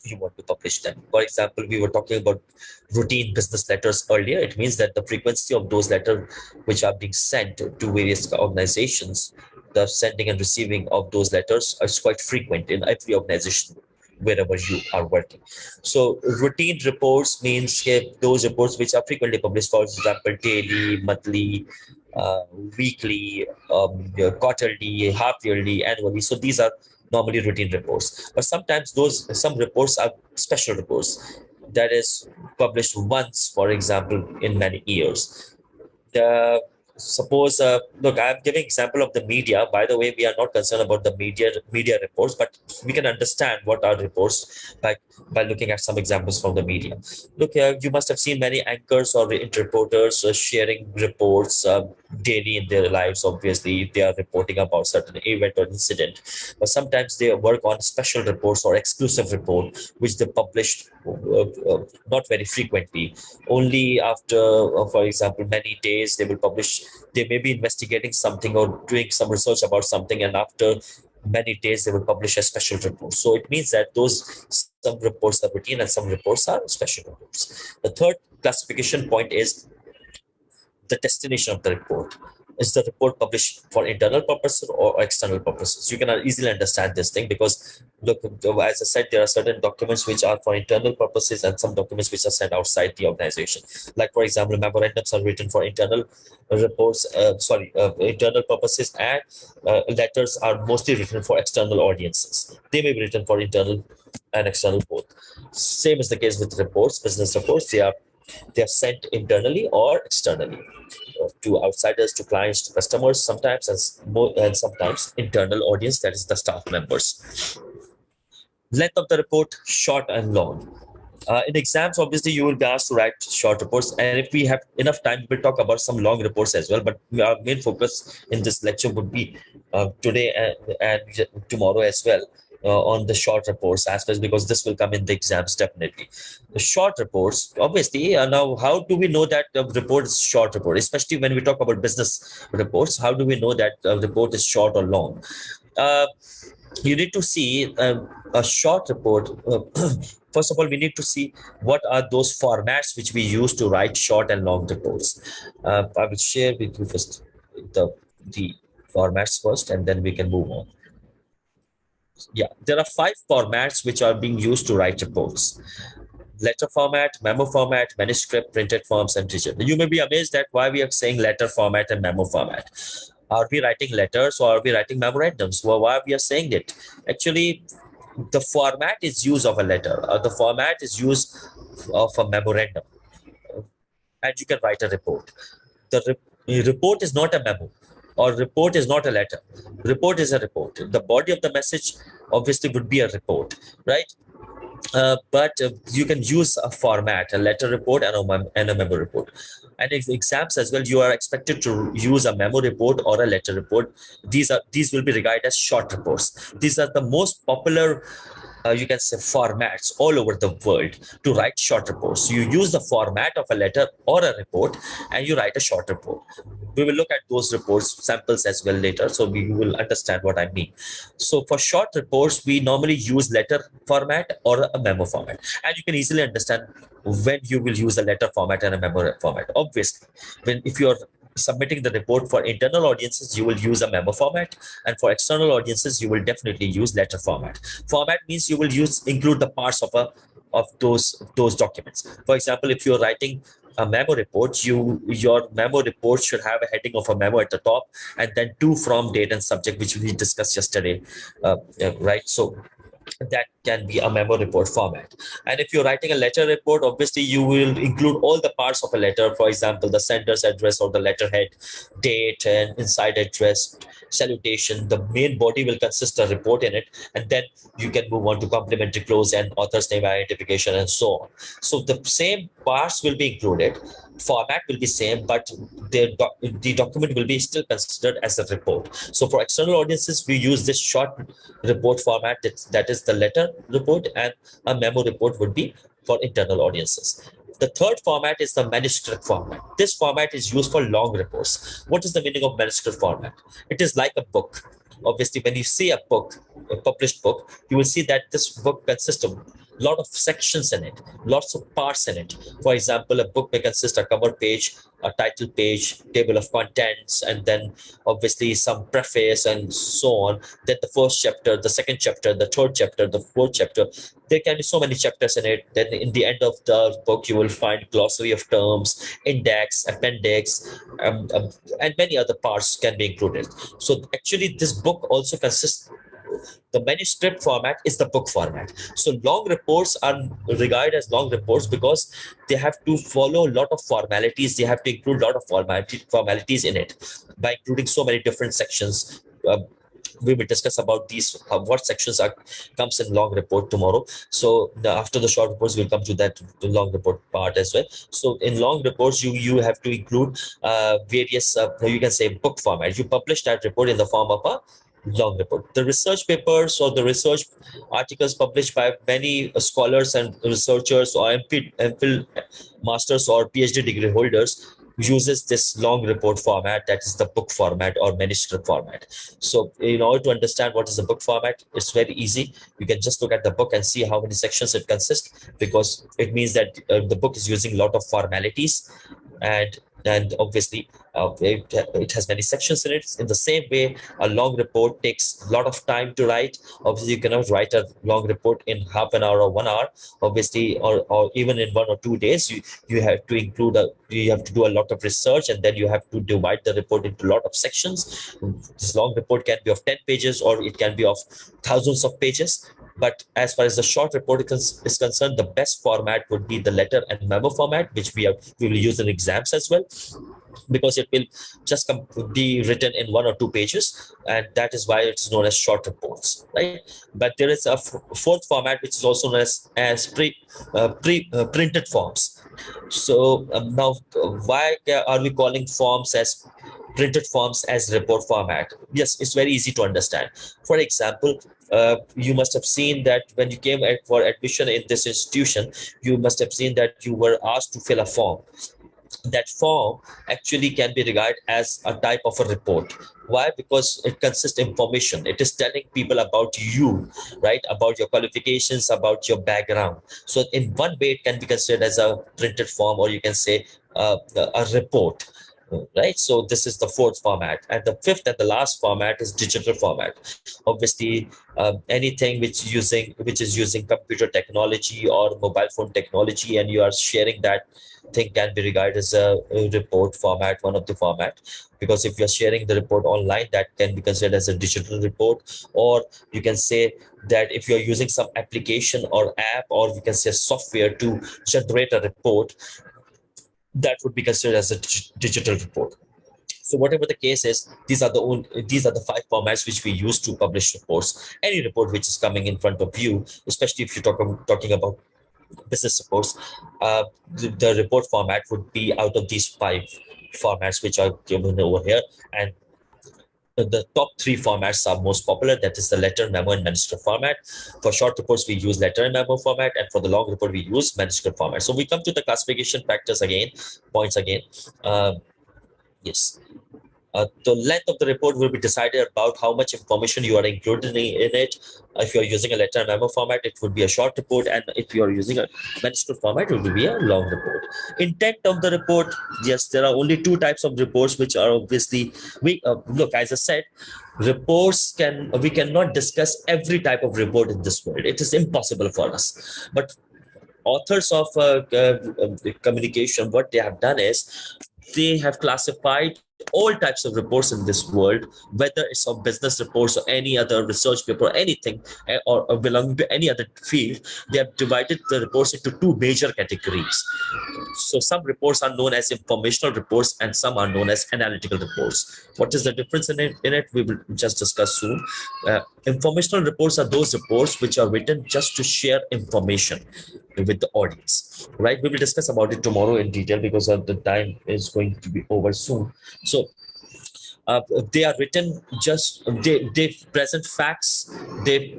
you want to publish them. For example, we were talking about routine business letters earlier. It means that the frequency of those letters which are being sent to various organizations, the sending and receiving of those letters is quite frequent in every organization wherever you are working. So routine reports means those reports which are frequently published, for example, daily, monthly, uh, weekly, quarterly, half yearly, annually. So these are normally routine reports. But sometimes some reports are special reports, that is published once, for example, in many years. The suppose Look, I'm giving example of the media. By the way, we are not concerned about the media reports, but we can understand what are reports by looking at some examples from the media. Look here, you must have seen many anchors or reporters sharing reports daily in their lives. Obviously, if they are reporting about certain event or incident, but sometimes they work on special reports or exclusive report which they publish not very frequently. Only after, for example, many days they will publish. They may be investigating something or doing some research about something, and after many days they will publish a special report. So it means that some reports are routine and some reports are special reports. The third classification point is the destination of the report. is the report published for internal purposes or external purposes? You can easily understand this thing because, look, as I said, there are certain documents which are for internal purposes and some documents which are sent outside the organization. Like, for example, memorandums are written for internal reports, internal purposes, and letters are mostly written for external audiences. They may be written for internal and external both. Same is the case with reports, business reports. They are sent internally or externally to outsiders, to clients, to customers, sometimes, and sometimes internal audience, that is the staff members. Length of the report, short and long. In exams, obviously, you will be asked to write short reports. And if we have enough time, we'll talk about some long reports as well. But our main focus in this lecture would be today and tomorrow as well. On the short reports aspects, because this will come in the exams definitely. The short reports, obviously, now how do we know that the report is short report, especially when we talk about business reports? How do we know that the report is short or long? You need to see a short report. First of all, we need to see what are those formats which we use to write short and long reports. I will share with you first the formats first, and then we can move on. Yeah, there are 5 formats which are being used to write reports: letter format, memo format, manuscript, printed forms, and digital. You may be amazed at why we are saying letter format and memo format. Are we writing letters or are we writing memorandums? Well, why we are saying it? Actually, the format is use of a letter. The format is use of a memorandum, and you can write a report. The report is not a memo, or report is not a letter. Report is a report. The body of the message obviously would be a report, right? But you can use a format, a letter report and a memo report. And in exams as well, you are expected to use a memo report or a letter report. These will be regarded as short reports. These are the most popular, you can say, formats all over the world to write short reports. You use the format of a letter or a report and you write a short report. We will look at those reports samples as well later, so we will understand what I mean. So for short reports, we normally use letter format or a memo format, and you can easily understand when you will use a letter format and a memo format. Obviously, if you're submitting the report for internal audiences, you will use a memo format, and for external audiences, you will definitely use letter format. Format means you will include the parts of those documents. For example, if you're writing a memo report, your memo report should have a heading of a memo at the top, and then to, from, date, and subject, which we discussed yesterday, right? So that can be a memo report format. And if you're writing a letter report, obviously you will include all the parts of a letter. For example, the sender's address or the letterhead, date, and inside address, salutation. The main body will consist of a report in it, and then you can move on to complimentary clause and author's name identification and so on. So the same parts will be included. Format will be same, but the document will be still considered as a report. So for external audiences, we use this short report format, that is the letter report, and a memo report would be for internal audiences. The third format is the manuscript format. This format is used for long reports. What is the meaning of manuscript format? It is like a book. Obviously, when you see a book, a published book, you will see that this book consists of a lot of sections in it, lots of parts in it. For example, a book may consist of a cover page, a title page, table of contents, and then obviously some preface and so on. Then the first chapter, the second chapter, the third chapter, the fourth chapter. There can be so many chapters in it. Then in the end of the book, you will find glossary of terms, index, appendix, and many other parts can be included. So actually, this book also consists. The manuscript format is the book format. So long reports are regarded as long reports because they have to follow a lot of formalities. They have to include a lot of formalities in it by including so many different sections. We will discuss about these, what sections comes in long report tomorrow. So after the short reports, we'll come to that long report part as well. So in long reports, you have to include various, you can say, book format. You publish that report in the form of a long report. The research papers or the research articles published by many scholars and researchers or MPhil masters or PhD degree holders uses this long report format, that is the book format or manuscript format. So in order to understand what is the book format, it's very easy. You can just look at the book and see how many sections it consists, because it means that the book is using a lot of formalities, and obviously It has many sections in it. In the same way, a long report takes a lot of time to write. Obviously, you cannot write a long report in half an hour or 1 hour, obviously, or even in 1 or 2 days. You have to you have to do a lot of research, and then you have to divide the report into a lot of sections. This long report can be of 10 pages, or it can be of thousands of pages. But as far as the short report is concerned, the best format would be the letter and memo format, which we will use in exams as well, because it will just be written in 1 or 2 pages, and that is why it's known as short reports, right? But there is a fourth format, which is also known as printed forms. So now, why are we calling forms as printed forms as report format? Yes, it's very easy to understand. For example, you must have seen that when you came for admission in this institution, you must have seen that you were asked to fill a form. That form actually can be regarded as a type of a report. Why? Because it consists information. It is telling people about you, right? About your qualifications, about your background. So in one way, it can be considered as a printed form, or you can say a report, right? So this is the fourth format. And the fifth and the last format is digital format. Obviously, anything which is using computer technology or mobile phone technology, and you are sharing that thing, can be regarded as a report format, one of the format. Because if you're sharing the report online, that can be considered as a digital report. Or you can say that if you're using some application or app, or you can say software to generate a report, that would be considered as a digital report. So whatever the case is, these are the five formats which we use to publish reports. Any report which is coming in front of you, especially if you're talking about business reports, the report format would be out of these five formats which are given over here. And the top three formats are most popular. That is the letter, memo, and manuscript format. For short reports, we use letter and memo format, and for the long report, we use manuscript format. So we come to the classification factors again, points again. Yes. The length of the report will be decided about how much information you are including in it. If you're using a letter and memo format, it would be a short report, and if you're using a manuscript format, it will be a long report. Intent of the report, yes, there are only two types of reports, which are obviously, look, as I said, we cannot discuss every type of report in this world. It is impossible for us. But authors of communication, what they have done is, they have classified all types of reports in this world, whether it's of business reports or any other research paper or anything, or belonging to any other field. They have divided the reports into two major categories. So some reports are known as informational reports, and some are known as analytical reports. What is the difference in it? We will just discuss soon. Informational reports are those reports which are written just to share information with the audience, right? We will discuss about it tomorrow in detail, because the time is going to be over soon. So they are written just, they present facts, they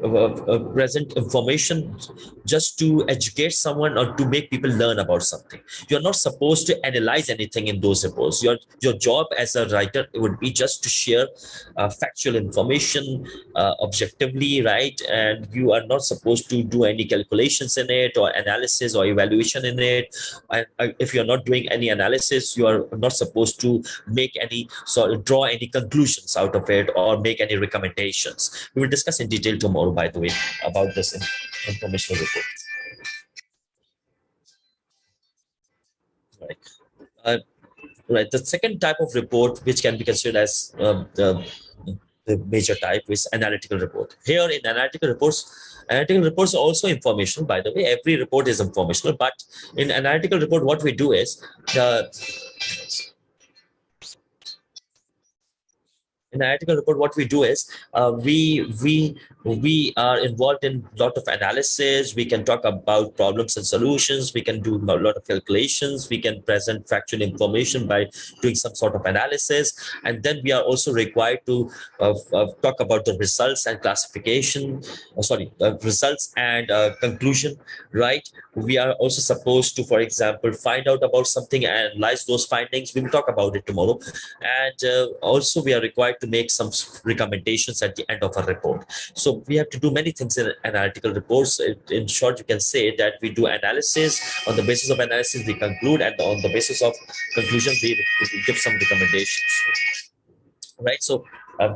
present information just to educate someone or to make people learn about something. You're not supposed to analyze anything in those reports. Your job as a writer would be just to share factual information objectively, right? And you are not supposed to do any calculations in it, or analysis or evaluation in it. And if you're not doing any analysis, you are not supposed to make any sort of draw any conclusions out of it, or make any recommendations. We will discuss in detail tomorrow, by the way, about this information report. Right. Right. The second type of report, which can be considered as the major type, is analytical report. Here in analytical reports are also informational, by the way. Every report is informational, but in analytical report, what we do is, in analytical report, what we do is, we are involved in a lot of analysis. We can talk about problems and solutions. We can do a lot of calculations. We can present factual information by doing some sort of analysis. And then we are also required to talk about the results and classification, results and conclusion, right? We are also supposed to, for example, find out about something and analyze those findings. We will talk about it tomorrow. And also we are required to make some recommendations at the end of a report. So we have to do many things in analytical reports. In short, you can say that we do analysis. On the basis of analysis, we conclude, and on the basis of conclusion, we give some recommendations. Right. So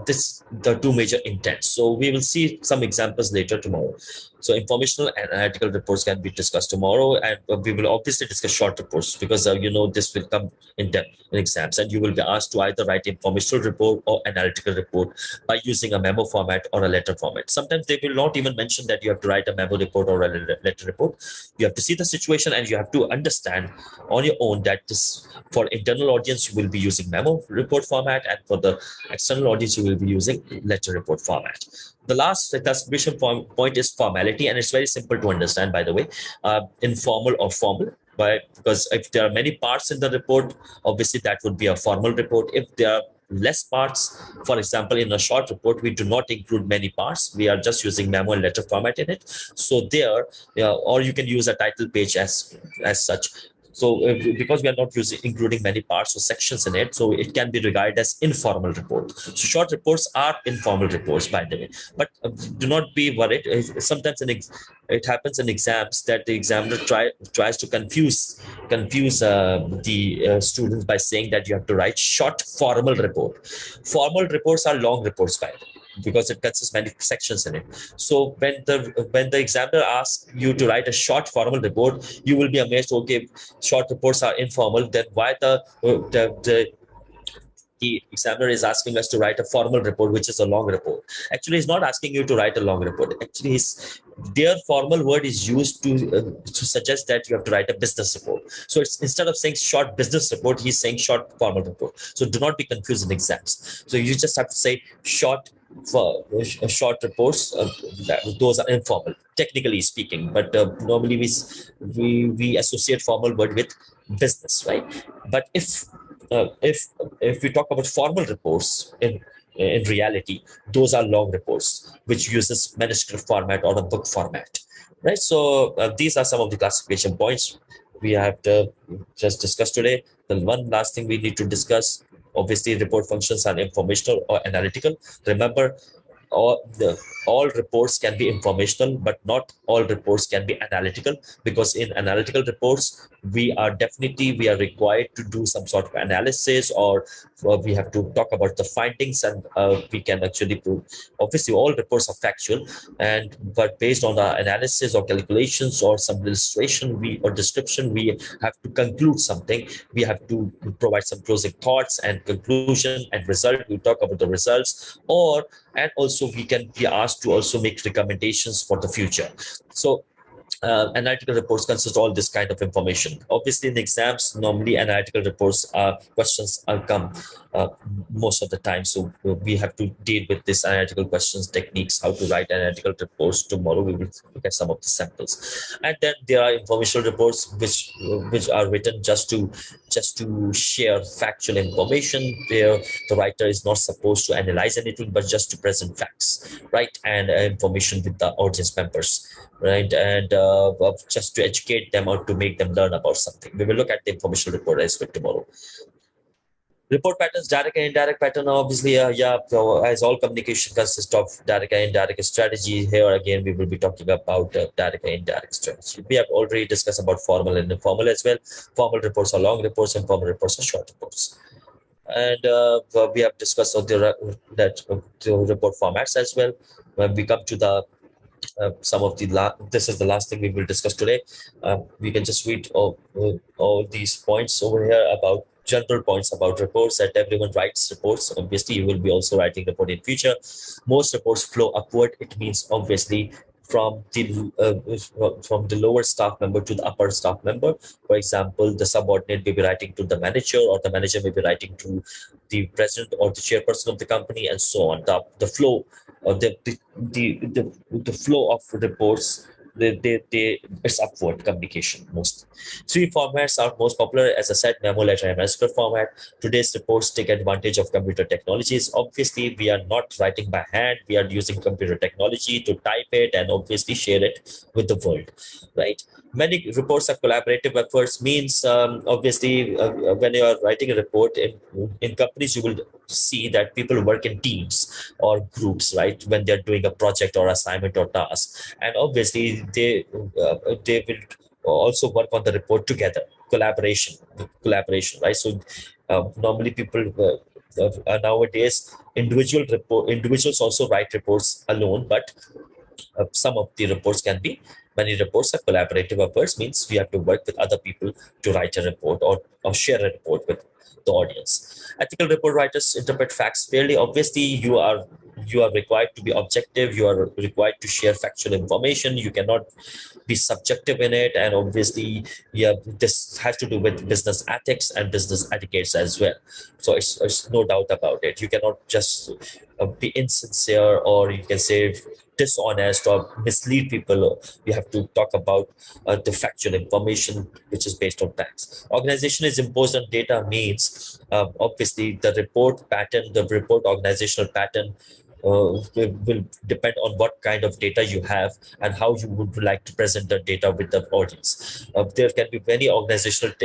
this the two major intents. So we will see some examples later tomorrow. So informational and analytical reports can be discussed tomorrow, and we will obviously discuss short reports because this will come in depth in exams, and you will be asked to either write informational report or analytical report by using a memo format or a letter format. Sometimes they will not even mention that you have to write a memo report or a letter report. You have to see the situation, and you have to understand on your own that this, for internal audience, you will be using memo report format, and for the external audience, you will be using letter report format. The last classification point is formality, and it's very simple to understand, by the way, informal or formal. Because if there are many parts in the report, obviously that would be a formal report. If there are less parts, for example, in a short report, we do not include many parts. We are just using memo and letter format in it. So there, or you can use a title page as such. So because we are not including many parts or sections in it, so it can be regarded as informal report. So short reports are informal reports, by the way. But do not be worried. Sometimes it happens in exams that the examiner tries to confuse the students by saying that you have to write short formal report. Formal reports are long reports, by the way, because it consists many sections in it. So when the examiner asks you to write a short formal report, you will be amazed. Okay, short reports are informal. Then why the examiner is asking us to write a formal report, which is a long report? Actually, he's not asking you to write a long report. Actually, their formal word is used to suggest that you have to write a business report. So it's, instead of saying short business report, he's saying short formal report. So do not be confused in exams. So you just have to say short reports. Those are informal, technically speaking, but normally we associate formal word with business, right? But if we talk about formal reports, in reality, those are long reports which uses manuscript format or a book format, right? So these are some of the classification points we have just discussed today. The one last thing we need to discuss, obviously, report functions are informational or analytical. Remember, all reports can be informational, but not all reports can be analytical, because in analytical reports, we are required to do some sort of analysis, or we have to talk about the findings, and we can actually prove. Obviously, all reports are factual, but based on the analysis or calculations or some illustration or description, we have to conclude something. We have to provide some closing thoughts and conclusion and result. We talk about the results, and also we can be asked to also make recommendations for the future. So analytical reports consist of all this kind of information. Obviously, in the exams, normally analytical reports questions come most of the time. So we have to deal with this analytical questions, techniques, how to write analytical reports. Tomorrow we will look at some of the samples, and then there are informational reports which are written just to share factual information, where the writer is not supposed to analyze anything, but just to present facts, right, and information with the audience members, right, and just to educate them or to make them learn about something. We will look at the informational report as well tomorrow. Report patterns, direct and indirect pattern. Obviously, as all communication consists of direct and indirect strategy. Here again, we will be talking about direct and indirect strategy. We have already discussed about formal and informal as well. Formal reports are long reports, and formal reports are short reports. And we have discussed the report formats as well. When we come to the some of the this is the last thing we will discuss today. We can just read all these points over here about general points about reports, that everyone writes reports. Obviously, you will be also writing report in future. Most reports flow upward. It means obviously from the lower staff member to the upper staff member. For example, the subordinate may be writing to the manager, or the manager may be writing to the president or the chairperson of the company, and so on. The flow, or the flow of reports, it's upward communication most. Three formats are most popular, as I said: memo, letter, and manuscript format. Today's reports take advantage of computer technologies. Obviously, we are not writing by hand. We are using computer technology to type it and obviously share it with the world, right? many reports are collaborative efforts means obviously when you are writing a report in companies, you will see that people work in teams or groups, right, when they're doing a project or assignment or task, and obviously they will also work on the report together, collaboration, right? So normally people nowadays individuals also write reports alone, but some of the reports can be many reports are collaborative efforts means we have to work with other people to write a report or share a report with the audience. Ethical report writers interpret facts fairly. Obviously you are required to be objective, you are required to share factual information, you cannot be subjective in it, and obviously yeah, this has to do with business ethics and business etiquettes as well. So it's no doubt about it, you cannot just be insincere, or you can say dishonest or mislead people. You have to talk about the factual information which is based on facts. Organization is imposed on data means obviously the report organizational pattern will depend on what kind of data you have and how you would like to present the data with the audience. There can be many organizational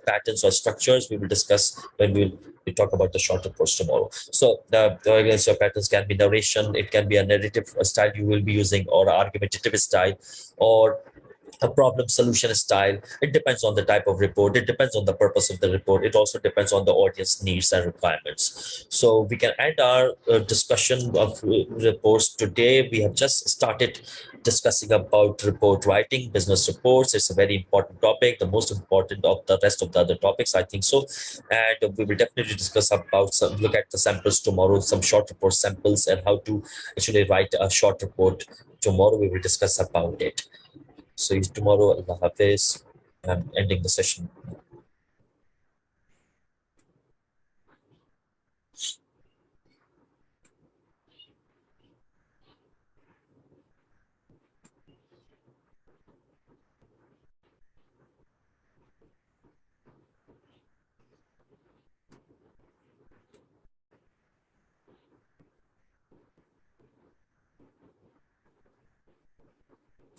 patterns or structures we will discuss when we talk about the short reports tomorrow. So the organizational patterns can be narration, it can be a narrative style you will be using, or argumentative style, or a problem solution style. It depends on the type of report, it depends on the purpose of the report, it also depends on the audience needs and requirements. So we can end our discussion of reports today. We have just started discussing about report writing, business reports. It's a very important topic, the most important of the rest of the other topics, I think so. And we will definitely discuss about look at the samples tomorrow, some short report samples, and how to actually write a short report. Tomorrow we will discuss about it. So tomorrow, Allah Hafiz. I'm ending the session.